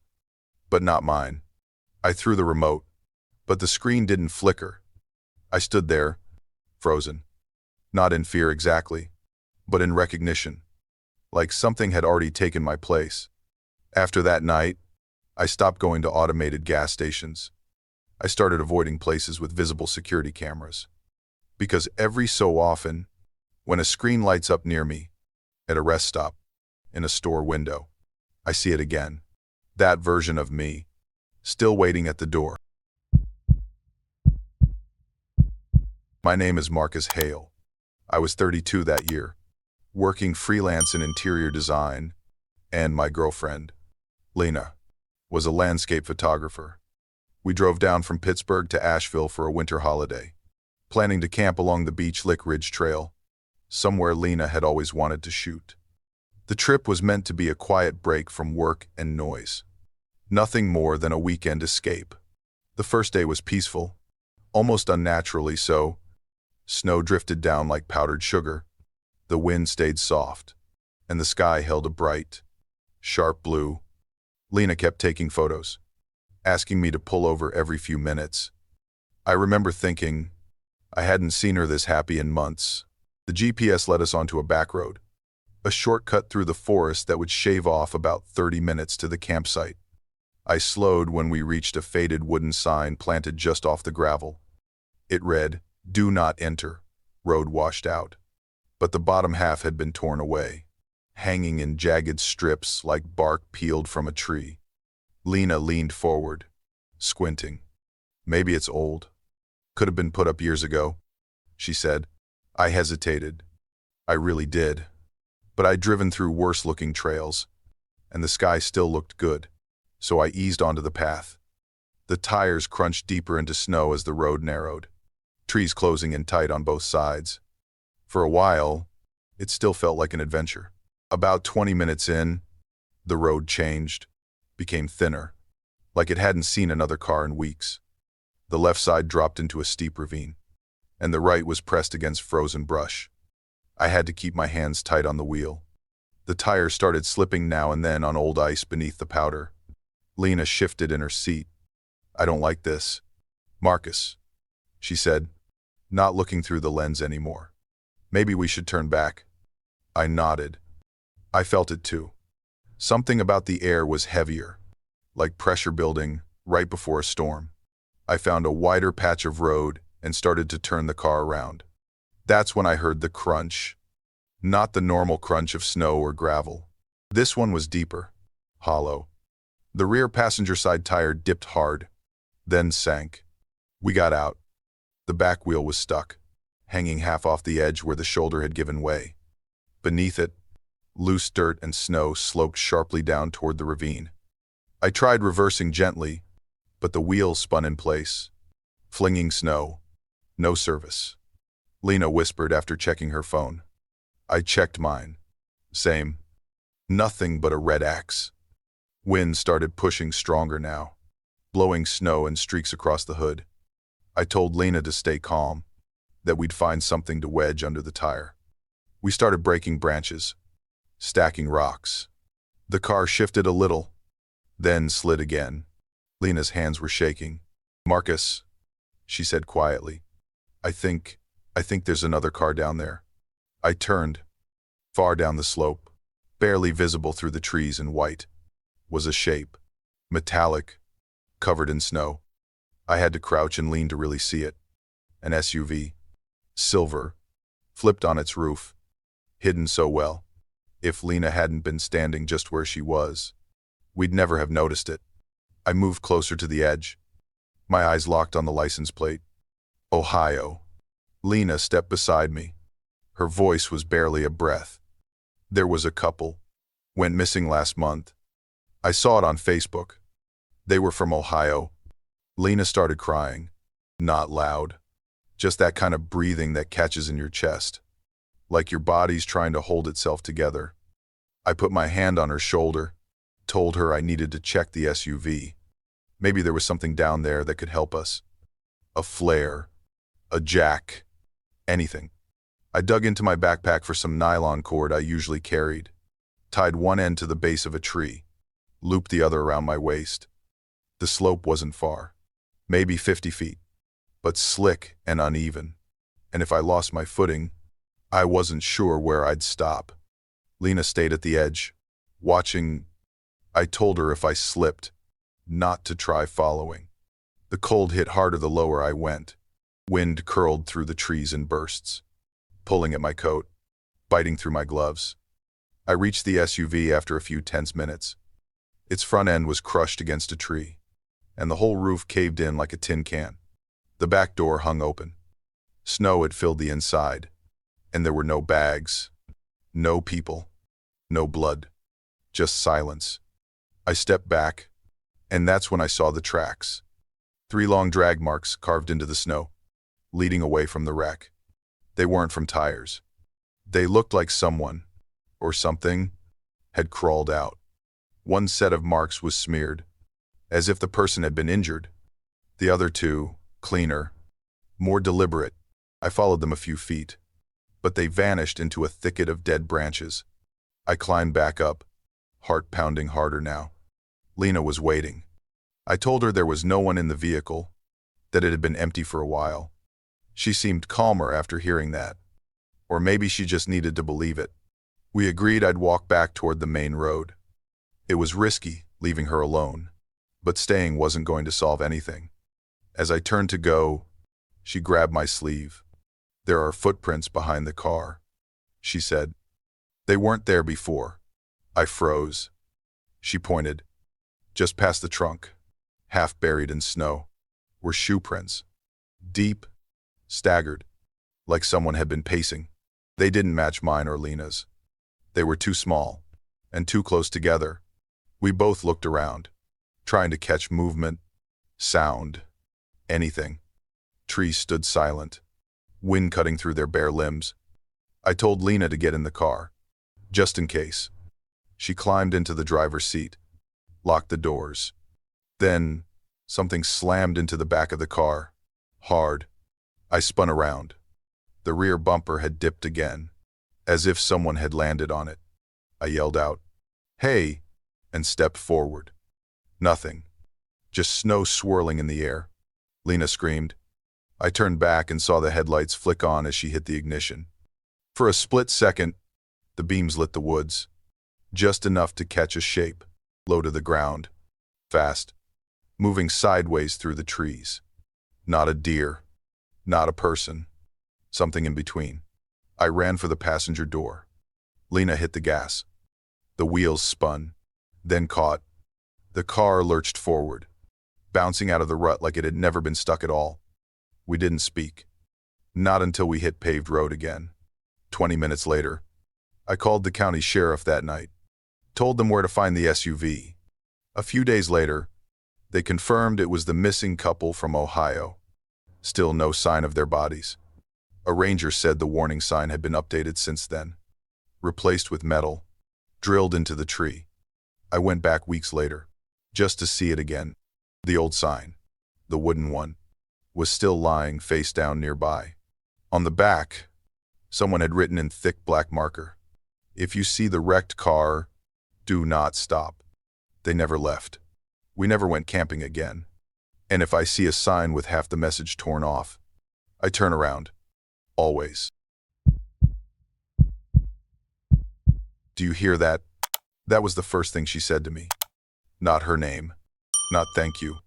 but not mine. I threw the remote, but the screen didn't flicker. I stood there, frozen. Not in fear exactly, but in recognition. Like something had already taken my place. After that night, I stopped going to automated gas stations. I started avoiding places with visible security cameras. Because every so often, when a screen lights up near me, at a rest stop, in a store window, I see it again. That version of me, still waiting at the door. My name is Marcus Hale. I was 32 that year, working freelance in interior design, and my girlfriend, Lena, was a landscape photographer. We drove down from Pittsburgh to Asheville for a winter holiday. planning to camp along the Beach Lick Ridge Trail, somewhere Lena had always wanted to shoot. The trip was meant to be a quiet break from work and noise. Nothing more than a weekend escape. The first day was peaceful, almost unnaturally so. Snow drifted down like powdered sugar. The wind stayed soft, and the sky held a bright, sharp blue. Lena kept taking photos, asking me to pull over every few minutes. I remember thinking, I hadn't seen her this happy in months. The GPS led us onto a back road, a shortcut through the forest that would shave off about 30 minutes to the campsite. I slowed when we reached a faded wooden sign planted just off the gravel. It read, "Do not enter, road washed out." But the bottom half had been torn away, hanging in jagged strips like bark peeled from a tree. Lena leaned forward, squinting. "Maybe it's old. Could have been put up years ago," she said. I hesitated. I really did. But I'd driven through worse-looking trails, and the sky still looked good, so I eased onto the path. The tires crunched deeper into snow as the road narrowed, trees closing in tight on both sides. For a while, it still felt like an adventure. About 20 minutes in, the road changed, became thinner, like it hadn't seen another car in weeks. The left side dropped into a steep ravine, and the right was pressed against frozen brush. I had to keep my hands tight on the wheel. The tires started slipping now and then on old ice beneath the powder. Lena shifted in her seat. "I don't like this, Marcus," she said, not looking through the lens anymore. "Maybe we should turn back." I nodded. I felt it too. Something about the air was heavier, like pressure building right before a storm. I found a wider patch of road and started to turn the car around. That's when I heard the crunch. Not the normal crunch of snow or gravel. This one was deeper, hollow. The rear passenger side tire dipped hard, then sank. We got out. The back wheel was stuck, hanging half off the edge where the shoulder had given way. Beneath it, loose dirt and snow sloped sharply down toward the ravine. I tried reversing gently, but the wheel spun in place, flinging snow. No service. Lena whispered after checking her phone. I checked mine. Same. Nothing but a red X. Wind started pushing stronger now, blowing snow in streaks across the hood. I told Lena to stay calm, that we'd find something to wedge under the tire. We started breaking branches, stacking rocks. The car shifted a little, then slid again. Lena's hands were shaking. "Marcus," she said quietly, I think there's another car down there." I turned. Far down the slope, barely visible through the trees in white, was a shape, metallic, covered in snow. I had to crouch and lean to really see it. An SUV, silver, flipped on its roof, hidden so well. If Lena hadn't been standing just where she was, we'd never have noticed it. I moved closer to the edge, my eyes locked on the license plate. Ohio. Lena stepped beside me. Her voice was barely a breath. "There was a couple. Went missing last month. I saw it on Facebook. They were from Ohio." Lena started crying. Not loud. Just that kind of breathing that catches in your chest, like your body's trying to hold itself together. I put my hand on her shoulder, told her I needed to check the SUV. Maybe there was something down there that could help us. A flare, a jack, anything. I dug into my backpack for some nylon cord I usually carried, tied one end to the base of a tree, looped the other around my waist. The slope wasn't far, maybe 50 feet, but slick and uneven, and if I lost my footing, I wasn't sure where I'd stop. Lena stayed at the edge, watching. I told her if I slipped, not to try following. The cold hit harder the lower I went. Wind curled through the trees in bursts, pulling at my coat, biting through my gloves. I reached the SUV after a few tense minutes. Its front end was crushed against a tree, and the whole roof caved in like a tin can. The back door hung open. Snow had filled the inside, and there were no bags, no people, no blood, just silence. I stepped back, and that's when I saw the tracks. 3 long drag marks carved into the snow. leading away from the wreck. They weren't from tires. They looked like someone, or something, had crawled out. One set of marks was smeared, as if the person had been injured. The other two, cleaner, more deliberate. I followed them a few feet, but they vanished into a thicket of dead branches. I climbed back up, heart pounding harder now. Lena was waiting. I told her there was no one in the vehicle, that it had been empty for a while. She seemed calmer after hearing that. Or maybe she just needed to believe it. We agreed I'd walk back toward the main road. It was risky, leaving her alone, but staying wasn't going to solve anything. As I turned to go, she grabbed my sleeve. "There are footprints behind the car," she said. "They weren't there before." I froze. She pointed. "Just past the trunk, half buried in snow, were shoe prints. Deep, staggered, like someone had been pacing. They didn't match mine or Lena's. They were too small, and too close together." We both looked around, trying to catch movement, sound, anything. Trees stood silent, wind cutting through their bare limbs. I told Lena to get in the car, just in case. She climbed into the driver's seat, locked the doors. Then, something slammed into the back of the car, hard. I spun around. The rear bumper had dipped again, as if someone had landed on it. I yelled out, "Hey!" and stepped forward. Nothing. Just snow swirling in the air. Lena screamed. I turned back and saw the headlights flick on as she hit the ignition. For a split second, the beams lit the woods, just enough to catch a shape, low to the ground, fast, moving sideways through the trees. Not a deer, not a person, something in between. I ran for the passenger door. Lena hit the gas. The wheels spun, then caught. The car lurched forward, bouncing out of the rut like it had never been stuck at all. We didn't speak. Not until we hit paved road again. 20 minutes later, I called the county sheriff that night, told them where to find the SUV. A few days later, they confirmed it was the missing couple from Ohio. Still no sign of their bodies. A ranger said the warning sign had been updated since then, replaced with metal, drilled into the tree. I went back weeks later, just to see it again. The old sign, the wooden one, was still lying face down nearby. On the back, someone had written in thick black marker, "If you see the wrecked car, do not stop." They never left. We never went camping again. And if I see a sign with half the message torn off, I turn around. Always. "Do you hear that?" That was the first thing she said to me. Not her name. Not thank you.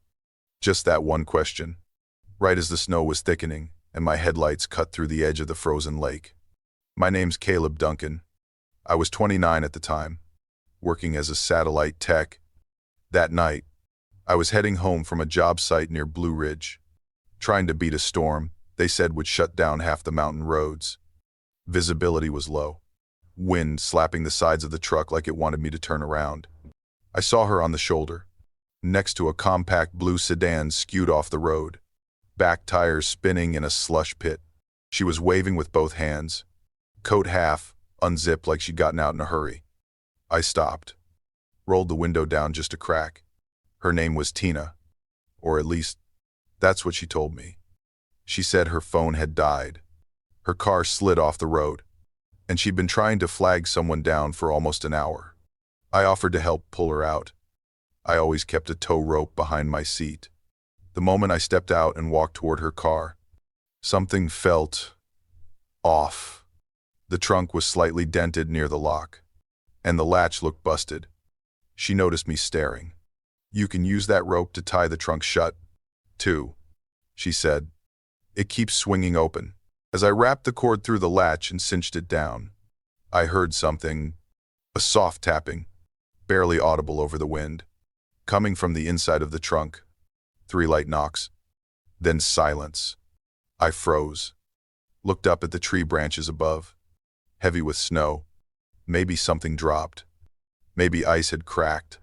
Just that one question. Right as the snow was thickening and my headlights cut through the edge of the frozen lake. "My name's Caleb Duncan. I was 29 at the time, working as a satellite tech. That night, I was heading home from a job site near Blue Ridge, trying to beat a storm they said would shut down half the mountain roads. Visibility was low. Wind slapping the sides of the truck like it wanted me to turn around. I saw her on the shoulder, next to a compact blue sedan skewed off the road, back tires spinning in a slush pit. She was waving with both hands, coat half, unzipped like she'd gotten out in a hurry. I stopped, rolled the window down just a crack. Her name was Tina, or at least, that's what she told me. She said her phone had died. Her car slid off the road, and she'd been trying to flag someone down for almost an hour. I offered to help pull her out. I always kept a tow rope behind my seat. The moment I stepped out and walked toward her car, something felt off. The trunk was slightly dented near the lock, and the latch looked busted. She noticed me staring. "You can use that rope to tie the trunk shut, too," she said. "It keeps swinging open." As I wrapped the cord through the latch and cinched it down, I heard something, a soft tapping, barely audible over the wind, coming from the inside of the trunk. 3 light knocks, then silence. I froze, looked up at the tree branches above, heavy with snow. Maybe something dropped. Maybe ice had cracked.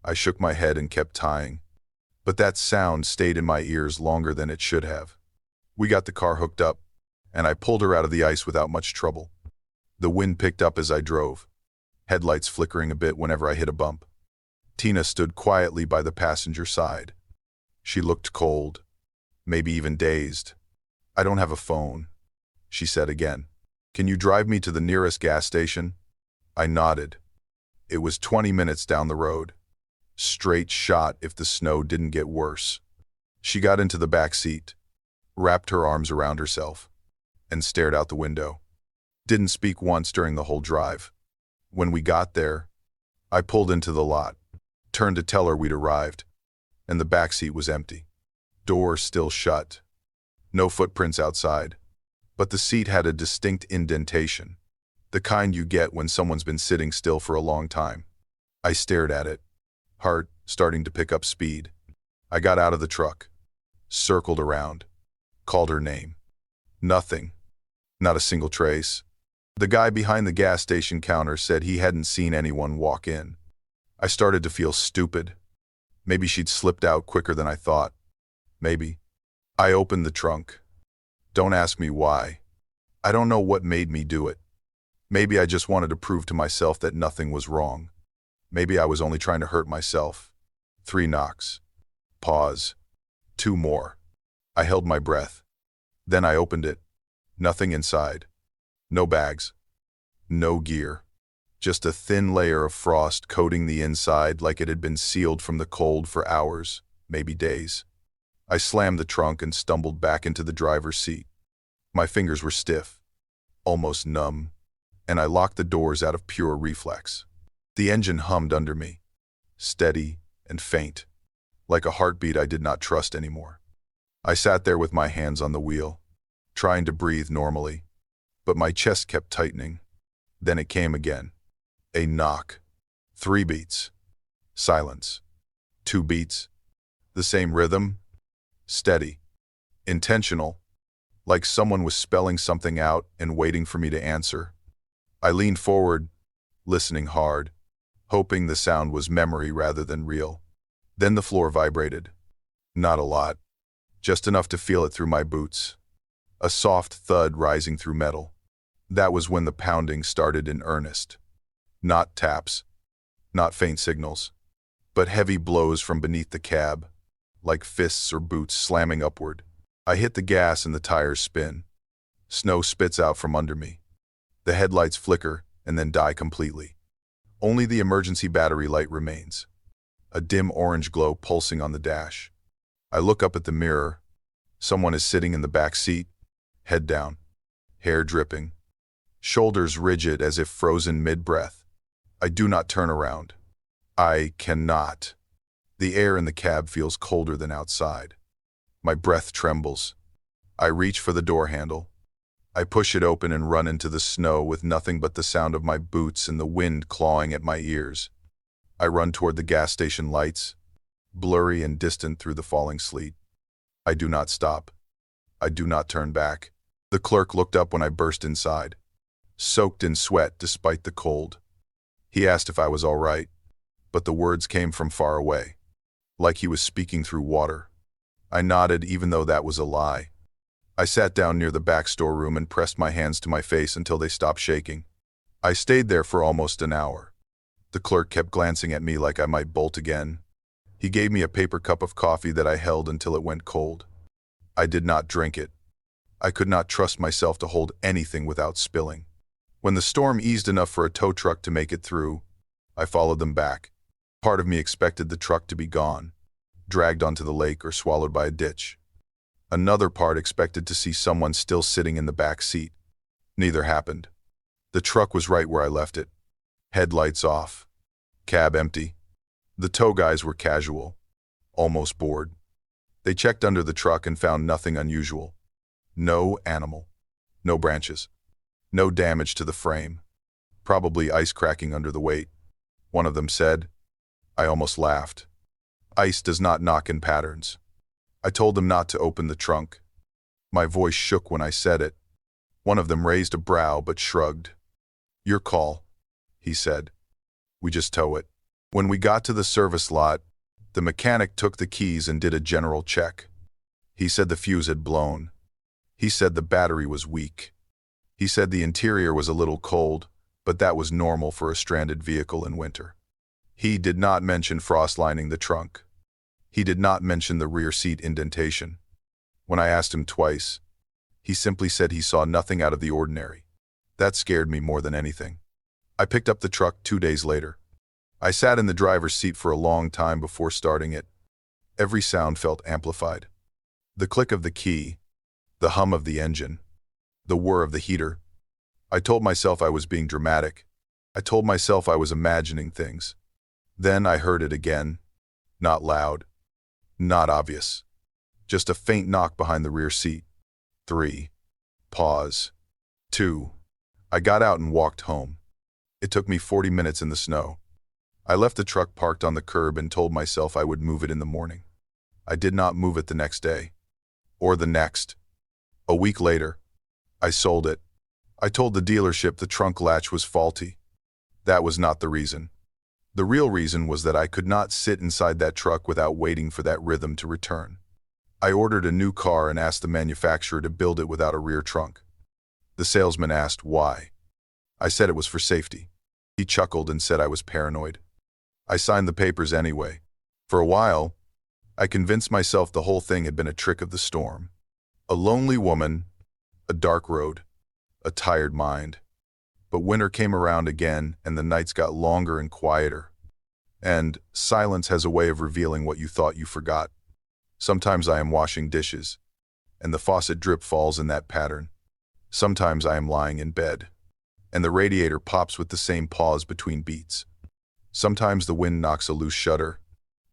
I shook my head and kept tying, but that sound stayed in my ears longer than it should have. We got the car hooked up, and I pulled her out of the ice without much trouble. The wind picked up as I drove, headlights flickering a bit whenever I hit a bump. Tina stood quietly by the passenger side. She looked cold, maybe even dazed. "I don't have a phone," she said again. "Can you drive me to the nearest gas station?" I nodded. It was 20 minutes down the road. Straight shot if the snow didn't get worse. She got into the back seat, wrapped her arms around herself, and stared out the window. Didn't speak once during the whole drive. When we got there, I pulled into the lot, turned to tell her we'd arrived, and the back seat was empty. Door still shut. No footprints outside, but the seat had a distinct indentation, the kind you get when someone's been sitting still for a long time. I stared at it, heart starting to pick up speed. I got out of the truck, circled around, called her name. Nothing. Not a single trace. The guy behind the gas station counter said he hadn't seen anyone walk in. I started to feel stupid. Maybe she'd slipped out quicker than I thought. Maybe. I opened the trunk. Don't ask me why. I don't know what made me do it. Maybe I just wanted to prove to myself that nothing was wrong. Maybe I was only trying to hurt myself. 3 knocks. Pause. 2 more. I held my breath. Then I opened it. Nothing inside. No bags. No gear. Just a thin layer of frost coating the inside like it had been sealed from the cold for hours, maybe days. I slammed the trunk and stumbled back into the driver's seat. My fingers were stiff, almost numb, and I locked the doors out of pure reflex. The engine hummed under me, steady and faint, like a heartbeat I did not trust anymore. I sat there with my hands on the wheel, trying to breathe normally, but my chest kept tightening. Then it came again. A knock. 3 beats. Silence. 2 beats. The same rhythm. Steady. Intentional. Like someone was spelling something out and waiting for me to answer. I leaned forward, listening hard, hoping the sound was memory rather than real. Then the floor vibrated. Not a lot. Just enough to feel it through my boots. A soft thud rising through metal. That was when the pounding started in earnest. Not taps, not faint signals, but heavy blows from beneath the cab, like fists or boots slamming upward. I hit the gas and the tires spin. Snow spits out from under me. The headlights flicker and then die completely. Only the emergency battery light remains, a dim orange glow pulsing on the dash. I look up at the mirror. Someone is sitting in the back seat, head down, hair dripping, shoulders rigid as if frozen mid-breath. I do not turn around. I cannot. The air in the cab feels colder than outside. My breath trembles. I reach for the door handle. I push it open and run into the snow with nothing but the sound of my boots and the wind clawing at my ears. I run toward the gas station lights, blurry and distant through the falling sleet. I do not stop. I do not turn back. The clerk looked up when I burst inside, soaked in sweat despite the cold. He asked if I was all right, but the words came from far away, like he was speaking through water. I nodded even though that was a lie. I sat down near the back storeroom and pressed my hands to my face until they stopped shaking. I stayed there for almost an hour. The clerk kept glancing at me like I might bolt again. He gave me a paper cup of coffee that I held until it went cold. I did not drink it. I could not trust myself to hold anything without spilling. When the storm eased enough for a tow truck to make it through, I followed them back. Part of me expected the truck to be gone, dragged onto the lake or swallowed by a ditch. Another part expected to see someone still sitting in the back seat. Neither happened. The truck was right where I left it. Headlights off. Cab empty. The tow guys were casual, almost bored. They checked under the truck and found nothing unusual. No animal. No branches. No damage to the frame. Probably ice cracking under the weight. One of them said. I almost laughed. Ice does not knock in patterns. I told them not to open the trunk. My voice shook when I said it. One of them raised a brow but shrugged. Your call, he said. We just tow it. When we got to the service lot, the mechanic took the keys and did a general check. He said the fuse had blown. He said the battery was weak. He said the interior was a little cold, but that was normal for a stranded vehicle in winter. He did not mention frost lining the trunk. He did not mention the rear seat indentation. When I asked him twice, he simply said he saw nothing out of the ordinary. That scared me more than anything. I picked up the truck 2 days later. I sat in the driver's seat for a long time before starting it. Every sound felt amplified. The click of the key, the hum of the engine, the whir of the heater. I told myself I was being dramatic. I told myself I was imagining things. Then I heard it again. Not loud, not obvious. Just a faint knock behind the rear seat. 3. Pause. 2. I got out and walked home. It took me 40 minutes in the snow. I left the truck parked on the curb and told myself I would move it in the morning. I did not move it the next day. Or the next. A week later, I sold it. I told the dealership the trunk latch was faulty. That was not the reason. The real reason was that I could not sit inside that truck without waiting for that rhythm to return. I ordered a new car and asked the manufacturer to build it without a rear trunk. The salesman asked why. I said it was for safety. He chuckled and said I was paranoid. I signed the papers anyway. For a while, I convinced myself the whole thing had been a trick of the storm. A lonely woman, a dark road, a tired mind. But winter came around again and the nights got longer and quieter. And silence has a way of revealing what you thought you forgot. Sometimes I am washing dishes, and the faucet drip falls in that pattern. Sometimes I am lying in bed, and the radiator pops with the same pause between beats. Sometimes the wind knocks a loose shutter,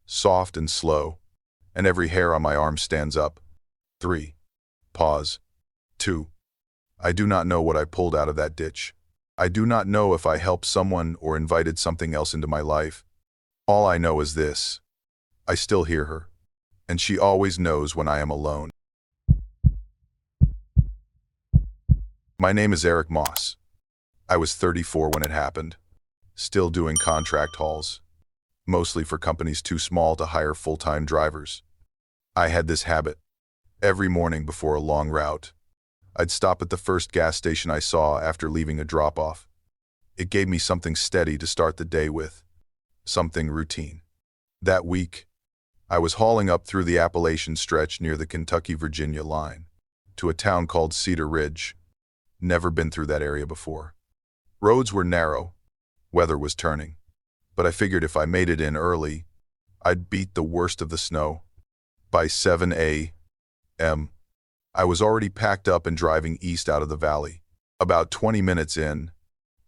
soft and slow, and every hair on my arm stands up. 3. Pause. 2. I do not know what I pulled out of that ditch. I do not know if I helped someone or invited something else into my life. All I know is this. I still hear her, and she always knows when I am alone. My name is Eric Moss. I was 34 when it happened, still doing contract hauls, mostly for companies too small to hire full-time drivers. I had this habit. Every morning before a long route, I'd stop at the first gas station I saw after leaving a drop-off. It gave me something steady to start the day with, something routine. That week, I was hauling up through the Appalachian stretch near the Kentucky-Virginia line, to a town called Cedar Ridge. Never been through that area before. Roads were narrow, weather was turning, but I figured if I made it in early, I'd beat the worst of the snow. By 7 a.m., I was already packed up and driving east out of the valley. About 20 minutes in,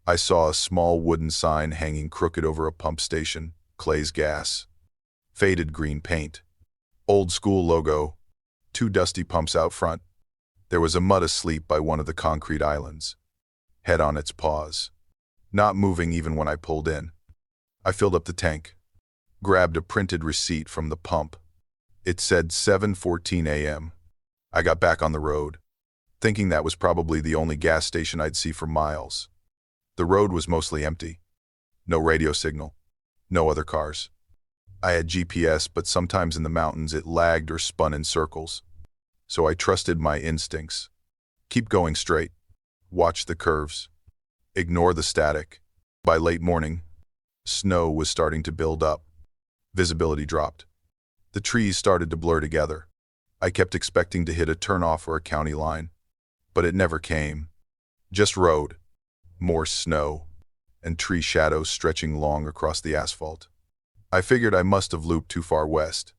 I saw a small wooden sign hanging crooked over a pump station, Clay's Gas. Faded green paint, old school logo, 2 dusty pumps out front. There was a mud asleep by one of the concrete islands, head on its paws, not moving even when I pulled in. I filled up the tank, grabbed a printed receipt from the pump. It said 7:14 a.m. I got back on the road, thinking that was probably the only gas station I'd see for miles. The road was mostly empty. No radio signal, no other cars. I had GPS, but sometimes in the mountains it lagged or spun in circles. So I trusted my instincts. Keep going straight. Watch the curves. Ignore the static. By late morning, snow was starting to build up. Visibility dropped. The trees started to blur together. I kept expecting to hit a turnoff or a county line, but it never came. Just road, more snow, and tree shadows stretching long across the asphalt. I figured I must have looped too far west,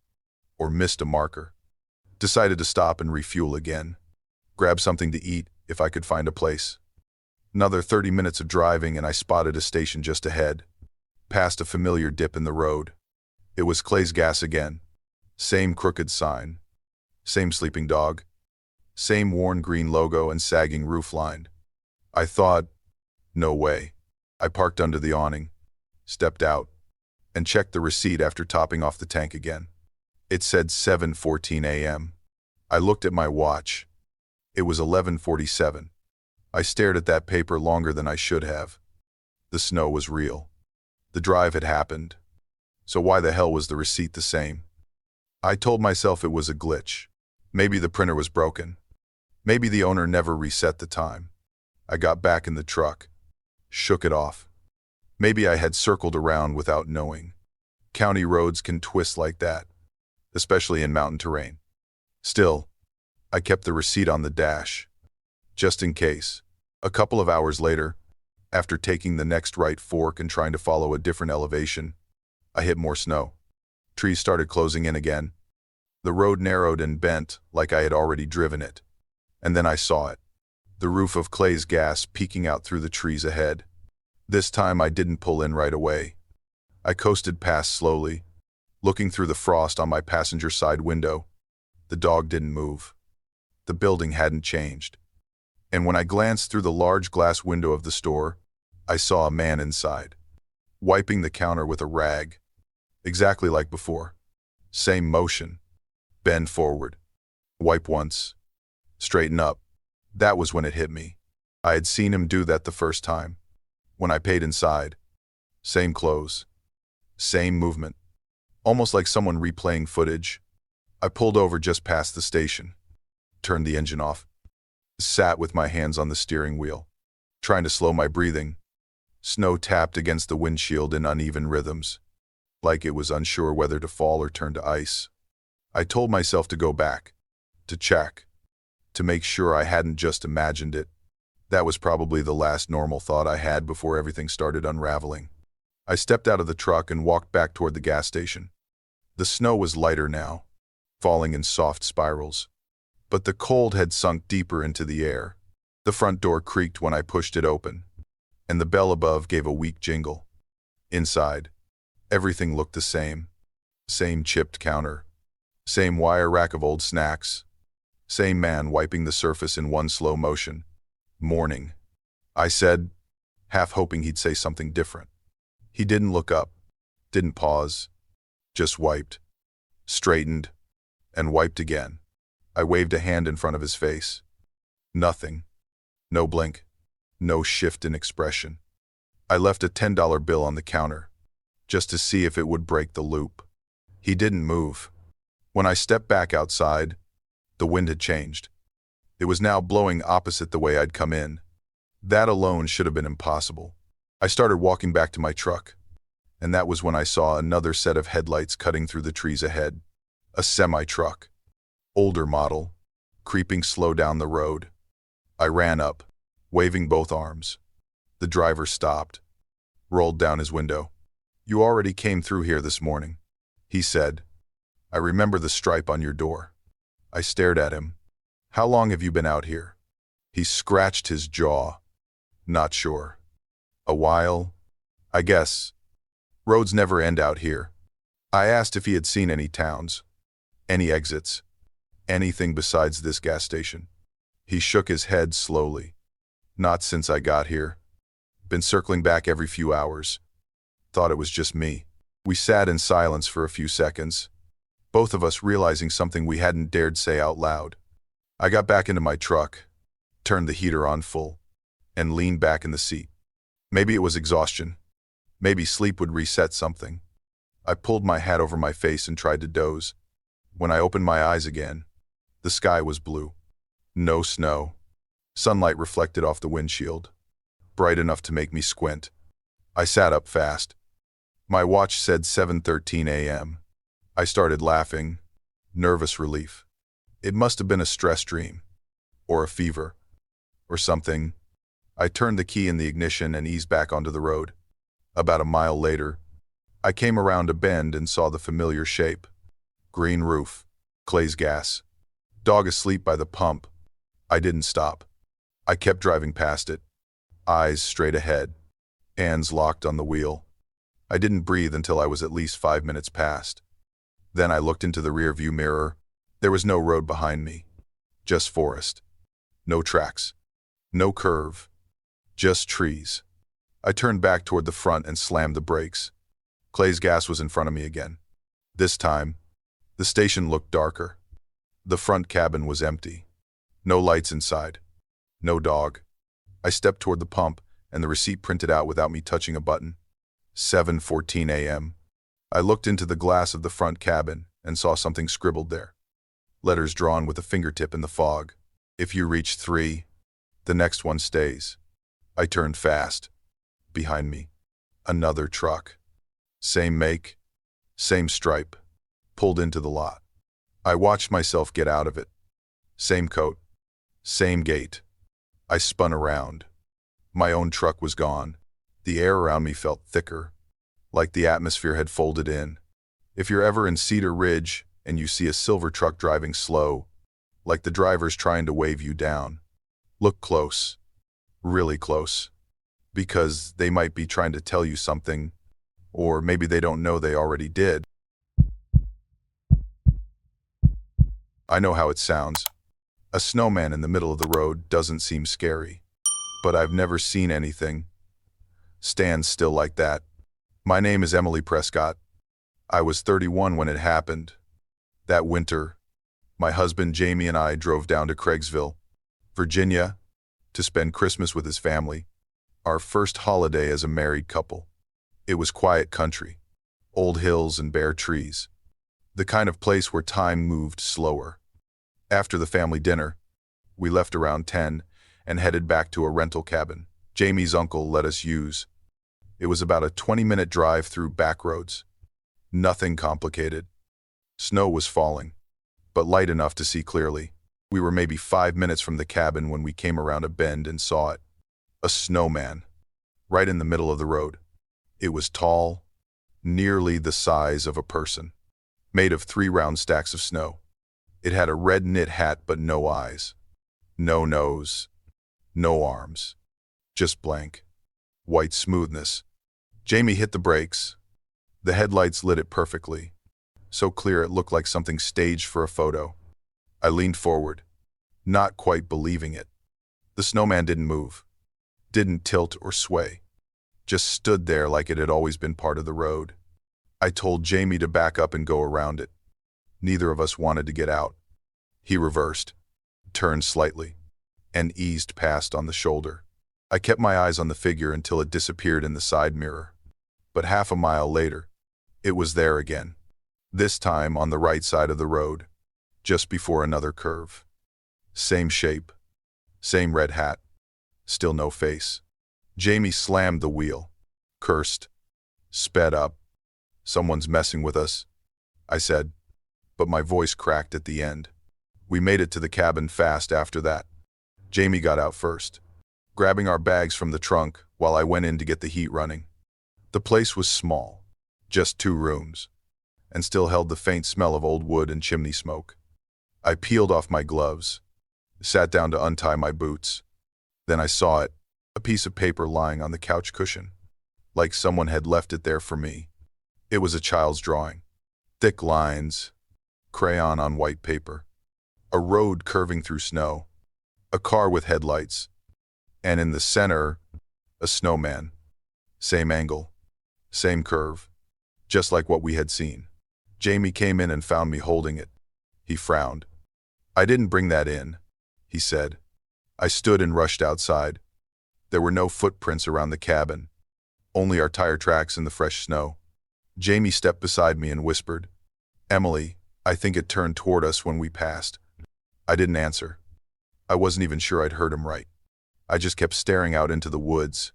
or missed a marker. Decided to stop and refuel again. Grab something to eat if I could find a place. Another 30 minutes of driving and I spotted a station just ahead. Passed a familiar dip in the road. It was Clay's Gas again. Same crooked sign. Same sleeping dog. Same worn green logo and sagging roofline. I thought, no way. I parked under the awning, stepped out, and checked the receipt after topping off the tank again. It said 7:14 a.m. I looked at my watch. It was 11:47. I stared at that paper longer than I should have. The snow was real. The drive had happened. So why the hell was the receipt the same? I told myself it was a glitch. Maybe the printer was broken. Maybe the owner never reset the time. I got back in the truck, shook it off. Maybe I had circled around without knowing. County roads can twist like that, especially in mountain terrain. Still, I kept the receipt on the dash, just in case. A couple of hours later, after taking the next right fork and trying to follow a different elevation, I hit more snow. Trees started closing in again. The road narrowed and bent like I had already driven it. And then I saw it. The roof of Clay's gas peeking out through the trees ahead. This time I didn't pull in right away. I coasted past slowly, looking through the frost on my passenger side window. The dog didn't move. The building hadn't changed. And when I glanced through the large glass window of the store, I saw a man inside, wiping the counter with a rag, exactly like before. Same motion. Bend forward. Wipe once. Straighten up. That was when it hit me. I had seen him do that the first time, when I paid inside. Same clothes. Same movement. Almost like someone replaying footage. I pulled over just past the station, turned the engine off, sat with my hands on the steering wheel, trying to slow my breathing. Snow tapped against the windshield in uneven rhythms, like it was unsure whether to fall or turn to ice. I told myself to go back, to check, to make sure I hadn't just imagined it. That was probably the last normal thought I had before everything started unraveling. I stepped out of the truck and walked back toward the gas station. The snow was lighter now, falling in soft spirals, but the cold had sunk deeper into the air. The front door creaked when I pushed it open, and the bell above gave a weak jingle. Inside, everything looked the same. Same chipped counter, same wire rack of old snacks, same man wiping the surface in one slow motion. Morning, I said, half hoping he'd say something different. He didn't look up, didn't pause, just wiped, straightened, and wiped again. I waved a hand in front of his face. Nothing. No blink. No shift in expression. I left a $10 bill on the counter, just to see if it would break the loop. He didn't move. When I stepped back outside, the wind had changed. It was now blowing opposite the way I'd come in. That alone should have been impossible. I started walking back to my truck, and that was when I saw another set of headlights cutting through the trees ahead. A semi-truck. Older model, creeping slow down the road. I ran up, waving both arms. The driver stopped, rolled down his window. "You already came through here this morning," he said. "I remember the stripe on your door." I stared at him. "How long have you been out here?" He scratched his jaw. "Not sure." "A while, I guess. Roads never end out here." I asked if he had seen any towns, any exits, anything besides this gas station. He shook his head slowly. "Not since I got here. Been circling back every few hours. Thought it was just me." We sat in silence for a few seconds, both of us realizing something we hadn't dared say out loud. I got back into my truck, turned the heater on full, and leaned back in the seat. Maybe it was exhaustion. Maybe sleep would reset something. I pulled my hat over my face and tried to doze. When I opened my eyes again, the sky was blue. No snow. Sunlight reflected off the windshield, bright enough to make me squint. I sat up fast. My watch said 7:13 a.m. I started laughing, nervous relief. It must have been a stress dream, or a fever, or something. I turned the key in the ignition and eased back onto the road. About a mile later, I came around a bend and saw the familiar shape. Green roof, Clay's gas, dog asleep by the pump. I didn't stop. I kept driving past it, eyes straight ahead, hands locked on the wheel. I didn't breathe until I was at least 5 minutes past. Then I looked into the rearview mirror. There was no road behind me, just forest. No tracks, no curve, just trees. I turned back toward the front and slammed the brakes. Clay's gas was in front of me again. This time, the station looked darker. The front cabin was empty. No lights inside. No dog. I stepped toward the pump, and the receipt printed out without me touching a button. 7:14 a.m. I looked into the glass of the front cabin and saw something scribbled there. Letters drawn with a fingertip in the fog. If you reach 3, the next one stays. I turned fast. Behind me, another truck. Same make, same stripe, pulled into the lot. I watched myself get out of it. Same coat, same gait. I spun around. My own truck was gone. The air around me felt thicker, like the atmosphere had folded in. If you're ever in Cedar Ridge and you see a silver truck driving slow, like the driver's trying to wave you down, look close, really close, because they might be trying to tell you something, or maybe they don't know they already did. I know how it sounds. A snowman in the middle of the road doesn't seem scary, but I've never seen anything stand still like that. My name is Emily Prescott. I was 31 when it happened. That winter, my husband Jamie and I drove down to Craigsville, Virginia, to spend Christmas with his family, our first holiday as a married couple. It was quiet country, old hills and bare trees, the kind of place where time moved slower. After the family dinner, we left around 10 and headed back to a rental cabin Jamie's uncle let us use. It was about a 20-minute drive through backroads. Nothing complicated. Snow was falling, but light enough to see clearly. We were maybe 5 minutes from the cabin when we came around a bend and saw it. A snowman, right in the middle of the road. It was tall, nearly the size of a person, made of 3 round stacks of snow. It had a red knit hat but no eyes, no nose, no arms, just blank, white smoothness. Jamie hit the brakes. The headlights lit it perfectly, so clear it looked like something staged for a photo. I leaned forward, not quite believing it. The snowman didn't move, didn't tilt or sway, just stood there like it had always been part of the road. I told Jamie to back up and go around it. Neither of us wanted to get out. He reversed, turned slightly, and eased past on the shoulder. I kept my eyes on the figure until it disappeared in the side mirror. But half a mile later, it was there again. This time on the right side of the road, just before another curve. Same shape, same red hat, still no face. Jamie slammed the wheel, cursed, sped up. "Someone's messing with us," I said, but my voice cracked at the end. We made it to the cabin fast after that. Jamie got out first, grabbing our bags from the trunk while I went in to get the heat running. The place was small, just 2 rooms, and still held the faint smell of old wood and chimney smoke. I peeled off my gloves, sat down to untie my boots. Then I saw it, a piece of paper lying on the couch cushion, like someone had left it there for me. It was a child's drawing. Thick lines, crayon on white paper. A road curving through snow. A car with headlights. And in the center, a snowman. Same angle, same curve, just like what we had seen. Jamie came in and found me holding it. He frowned. "I didn't bring that in," he said. I stood and rushed outside. There were no footprints around the cabin, only our tire tracks in the fresh snow. Jamie stepped beside me and whispered, "Emily, I think it turned toward us when we passed." I didn't answer. I wasn't even sure I'd heard him right. I just kept staring out into the woods,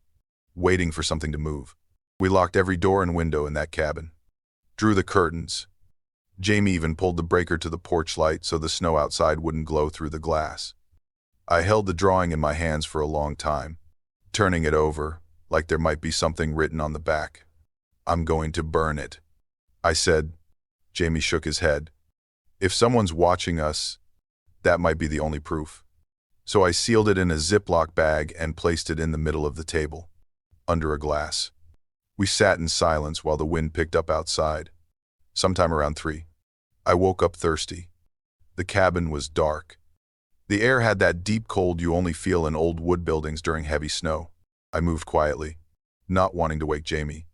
waiting for something to move. We locked every door and window in that cabin, drew the curtains. Jamie even pulled the breaker to the porch light so the snow outside wouldn't glow through the glass. I held the drawing in my hands for a long time, turning it over, like there might be something written on the back. "I'm going to burn it," I said. Jamie shook his head. "If someone's watching us, that might be the only proof." So I sealed it in a Ziploc bag and placed it in the middle of the table, under a glass. We sat in silence while the wind picked up outside. Sometime around 3, I woke up thirsty. The cabin was dark. The air had that deep cold you only feel in old wood buildings during heavy snow. I moved quietly, not wanting to wake Jamie.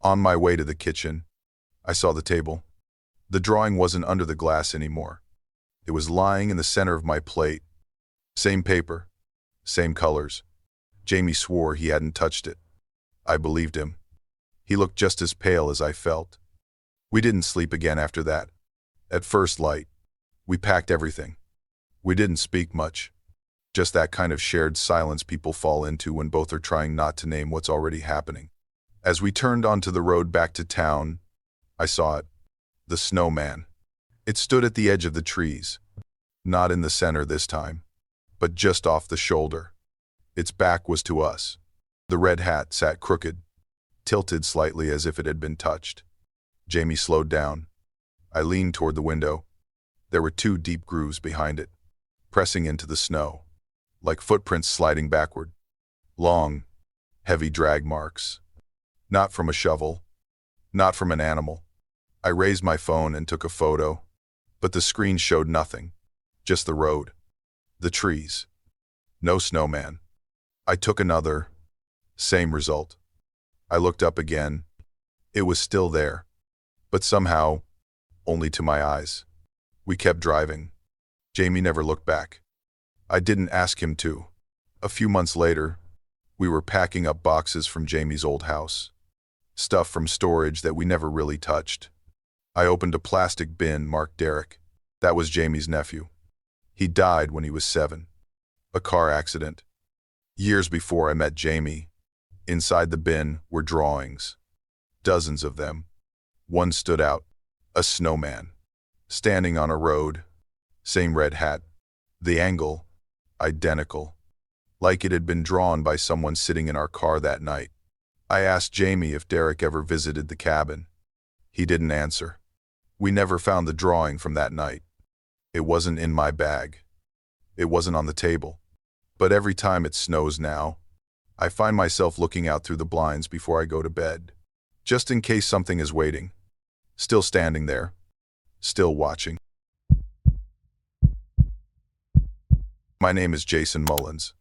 On my way to the kitchen, I saw the table. The drawing wasn't under the glass anymore. It was lying in the center of my plate. Same paper, same colors. Jamie swore he hadn't touched it. I believed him. He looked just as pale as I felt. We didn't sleep again after that. At first light, we packed everything. We didn't speak much. Just that kind of shared silence people fall into when both are trying not to name what's already happening. As we turned onto the road back to town, I saw it. The snowman. It stood at the edge of the trees. Not in the center this time, but just off the shoulder. Its back was to us. The red hat sat crooked, tilted slightly as if it had been touched. Jamie slowed down. I leaned toward the window. There were 2 deep grooves behind it, pressing into the snow, like footprints sliding backward. Long, heavy drag marks. Not from a shovel, not from an animal. I raised my phone and took a photo, but the screen showed nothing. Just the road. The trees. No snowman. I took another. Same result. I looked up again. It was still there, but somehow, only to my eyes. We kept driving. Jamie never looked back. I didn't ask him to. A few months later, we were packing up boxes from Jamie's old house. Stuff from storage that we never really touched. I opened a plastic bin marked Derek. That was Jamie's nephew. He died when he was 7. A car accident. Years before I met Jamie, inside the bin were drawings. Dozens of them. One stood out. A snowman. Standing on a road. Same red hat. The angle. Identical. Like it had been drawn by someone sitting in our car that night. I asked Jamie if Derek ever visited the cabin. He didn't answer. We never found the drawing from that night. It wasn't in my bag. It wasn't on the table. But every time it snows now, I find myself looking out through the blinds before I go to bed, just in case something is waiting. Still standing there. Still watching. My name is Jason Mullins.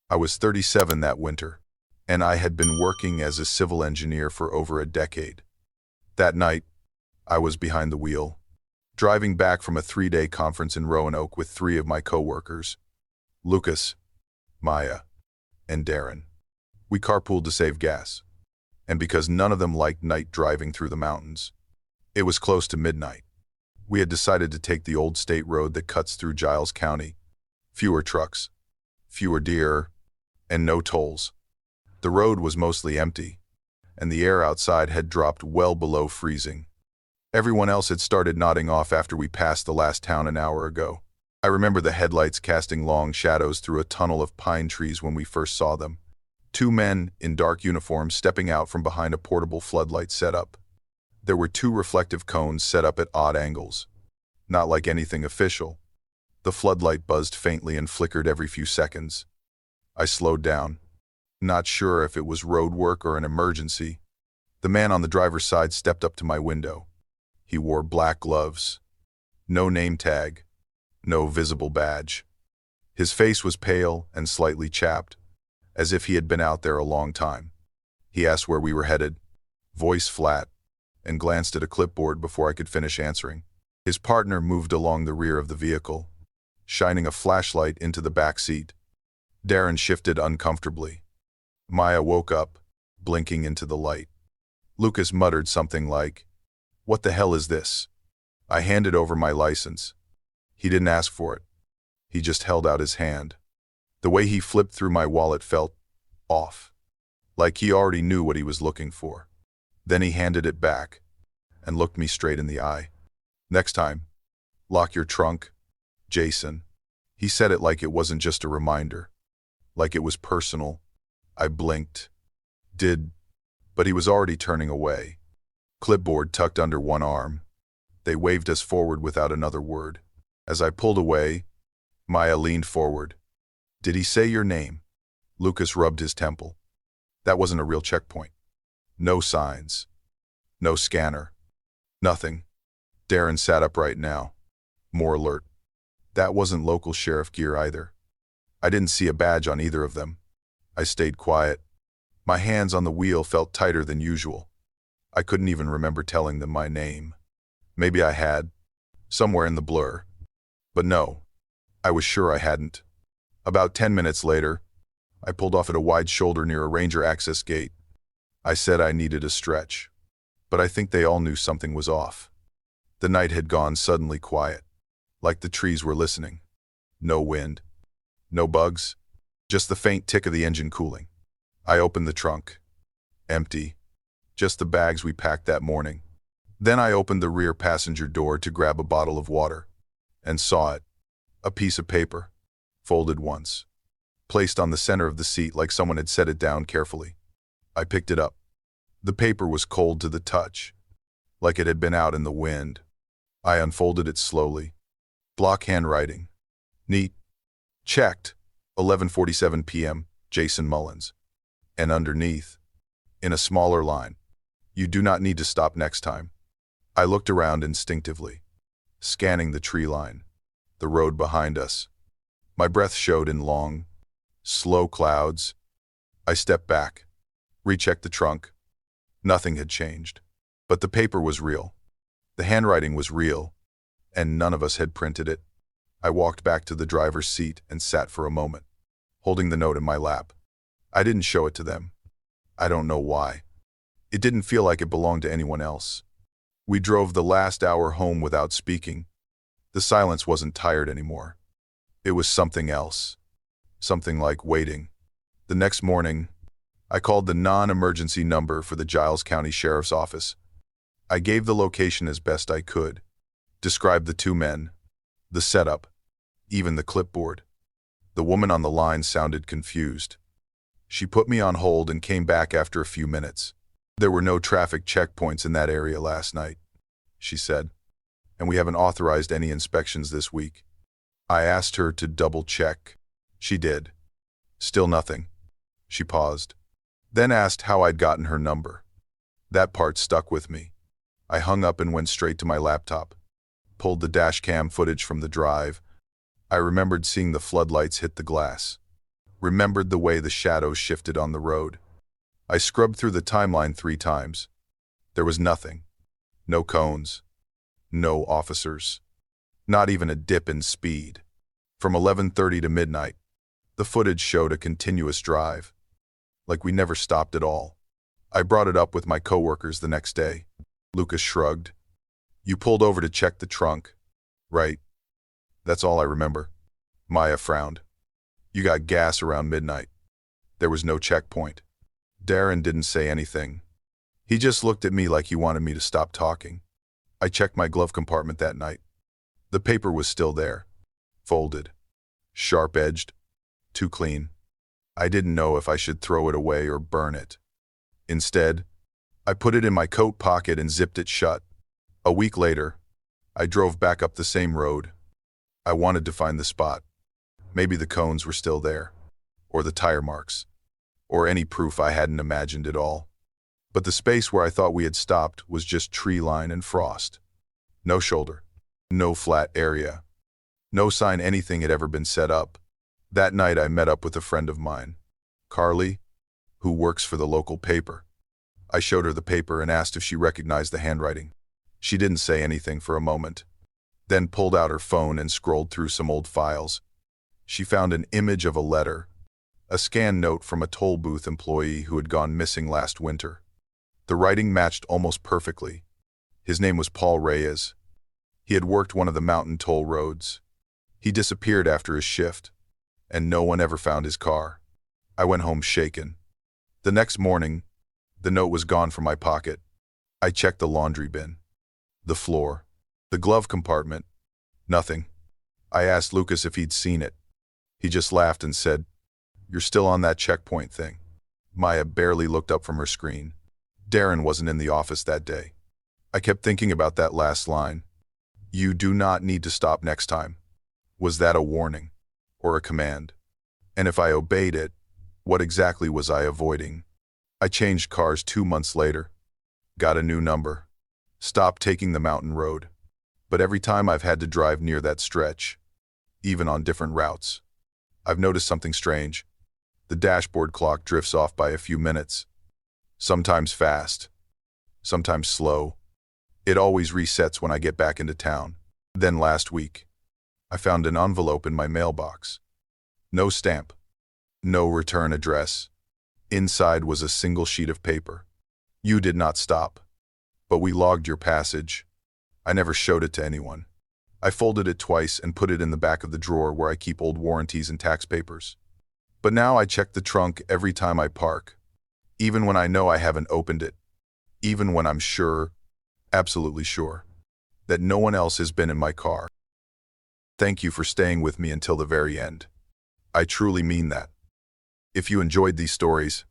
I was 37 that winter, and I had been working as a civil engineer for over a decade. That night, I was behind the wheel, driving back from a 3-day conference in Roanoke with 3 of my coworkers, Lucas, Maya, and Darren. We carpooled to save gas, and because none of them liked night driving through the mountains. It was close to midnight. We had decided to take the old state road that cuts through Giles County. Fewer trucks, fewer deer, and no tolls. The road was mostly empty, and the air outside had dropped well below freezing. Everyone else had started nodding off after we passed the last town an hour ago. I remember the headlights casting long shadows through a tunnel of pine trees when we first saw them. 2 men in dark uniforms stepping out from behind a portable floodlight setup. There were 2 reflective cones set up at odd angles. Not like anything official. The floodlight buzzed faintly and flickered every few seconds. I slowed down, not sure if it was road work or an emergency. The man on the driver's side stepped up to my window. He wore black gloves. No name tag. No visible badge. His face was pale and slightly chapped, as if he had been out there a long time. He asked where we were headed, voice flat, and glanced at a clipboard before I could finish answering. His partner moved along the rear of the vehicle, shining a flashlight into the back seat. Darren shifted uncomfortably. Maya woke up, blinking into the light. Lucas muttered something like, "What the hell is this?" I handed over my license. He didn't ask for it. He just held out his hand. The way he flipped through my wallet felt off, like he already knew what he was looking for. Then he handed it back and looked me straight in the eye. "Next time, lock your trunk, Jason." He said it like it wasn't just a reminder, like it was personal. I blinked. But he was already turning away. Clipboard tucked under one arm. They waved us forward without another word. As I pulled away, Maya leaned forward. "Did he say your name?" Lucas rubbed his temple. That wasn't a real checkpoint. No signs. No scanner. Nothing. Darren sat upright now, more alert. That wasn't local sheriff gear either. I didn't see a badge on either of them. I stayed quiet. My hands on the wheel felt tighter than usual. I couldn't even remember telling them my name. Maybe I had, somewhere in the blur. But no, I was sure I hadn't. About 10 minutes later, I pulled off at a wide shoulder near a ranger access gate. I said I needed a stretch, but I think they all knew something was off. The night had gone suddenly quiet, like the trees were listening. No wind, No bugs, just the faint tick of the engine cooling. I opened the trunk. Empty. Just the bags we packed that morning. Then I opened the rear passenger door to grab a bottle of water, and saw it. A piece of paper, folded once, placed on the center of the seat like someone had set it down carefully. I picked it up. The paper was cold to the touch, like it had been out in the wind. I unfolded it slowly. Block handwriting. Neat. Checked. 11:47 p.m., Jason Mullins. And underneath, in a smaller line, you do not need to stop next time. I looked around instinctively, scanning the tree line, the road behind us. My breath showed in long, slow clouds. I stepped back, rechecked the trunk. Nothing had changed. But the paper was real. The handwriting was real, and none of us had printed it. I walked back to the driver's seat and sat for a moment, holding the note in my lap. I didn't show it to them. I don't know why. It didn't feel like it belonged to anyone else. We drove the last hour home without speaking. The silence wasn't tired anymore. It was something else. Something like waiting. The next morning, I called the non-emergency number for the Giles County Sheriff's Office. I gave the location as best I could, described the two men, the setup, even the clipboard. The woman on the line sounded confused. She put me on hold and came back after a few minutes. There were no traffic checkpoints in that area last night, she said, and we haven't authorized any inspections this week. I asked her to double-check. She did. Still nothing. She paused, then asked how I'd gotten her number. That part stuck with me. I hung up and went straight to my laptop, pulled the dash cam footage from the drive. I remembered seeing the floodlights hit the glass, remembered the way the shadows shifted on the road. I scrubbed through the timeline 3 times. There was nothing. No cones. No officers. Not even a dip in speed. From 11:30 to midnight, the footage showed a continuous drive, like we never stopped at all. I brought it up with my coworkers the next day. Lucas shrugged. You pulled over to check the trunk, right? That's all I remember. Maya frowned. You got gas around midnight. There was no checkpoint. Darren didn't say anything. He just looked at me like he wanted me to stop talking. I checked my glove compartment that night. The paper was still there, folded, sharp-edged, too clean. I didn't know if I should throw it away or burn it. Instead, I put it in my coat pocket and zipped it shut. A week later, I drove back up the same road. I wanted to find the spot. Maybe the cones were still there, or the tire marks, or any proof I hadn't imagined at all. But the space where I thought we had stopped was just tree line and frost. No shoulder, no flat area, no sign anything had ever been set up. That night I met up with a friend of mine, Carly, who works for the local paper. I showed her the paper and asked if she recognized the handwriting. She didn't say anything for a moment, then pulled out her phone and scrolled through some old files. She found an image of a letter, a scanned note from a toll booth employee who had gone missing last winter. The writing matched almost perfectly. His name was Paul Reyes. He had worked one of the mountain toll roads. He disappeared after his shift, and no one ever found his car. I went home shaken. The next morning, the note was gone from my pocket. I checked the laundry bin, the floor, the glove compartment. Nothing. I asked Lucas if he'd seen it. He just laughed and said, "You're still on that checkpoint thing." Maya barely looked up from her screen. Darren wasn't in the office that day. I kept thinking about that last line. You do not need to stop next time. Was that a warning or a command? And if I obeyed it, what exactly was I avoiding? I changed cars 2 months later, got a new number, stopped taking the mountain road. But every time I've had to drive near that stretch, even on different routes, I've noticed something strange. The dashboard clock drifts off by a few minutes, sometimes fast, sometimes slow. It always resets when I get back into town. Then last week, I found an envelope in my mailbox. No stamp, no return address. Inside was a single sheet of paper. You did not stop, but we logged your passage. I never showed it to anyone. I folded it twice and put it in the back of the drawer where I keep old warranties and tax papers. But now I check the trunk every time I park, even when I know I haven't opened it, even when I'm sure, absolutely sure, that no one else has been in my car. Thank you for staying with me until the very end. I truly mean that. If you enjoyed these stories,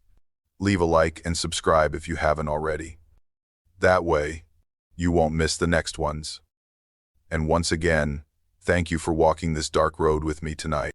leave a like and subscribe if you haven't already. That way, you won't miss the next ones. And once again, thank you for walking this dark road with me tonight.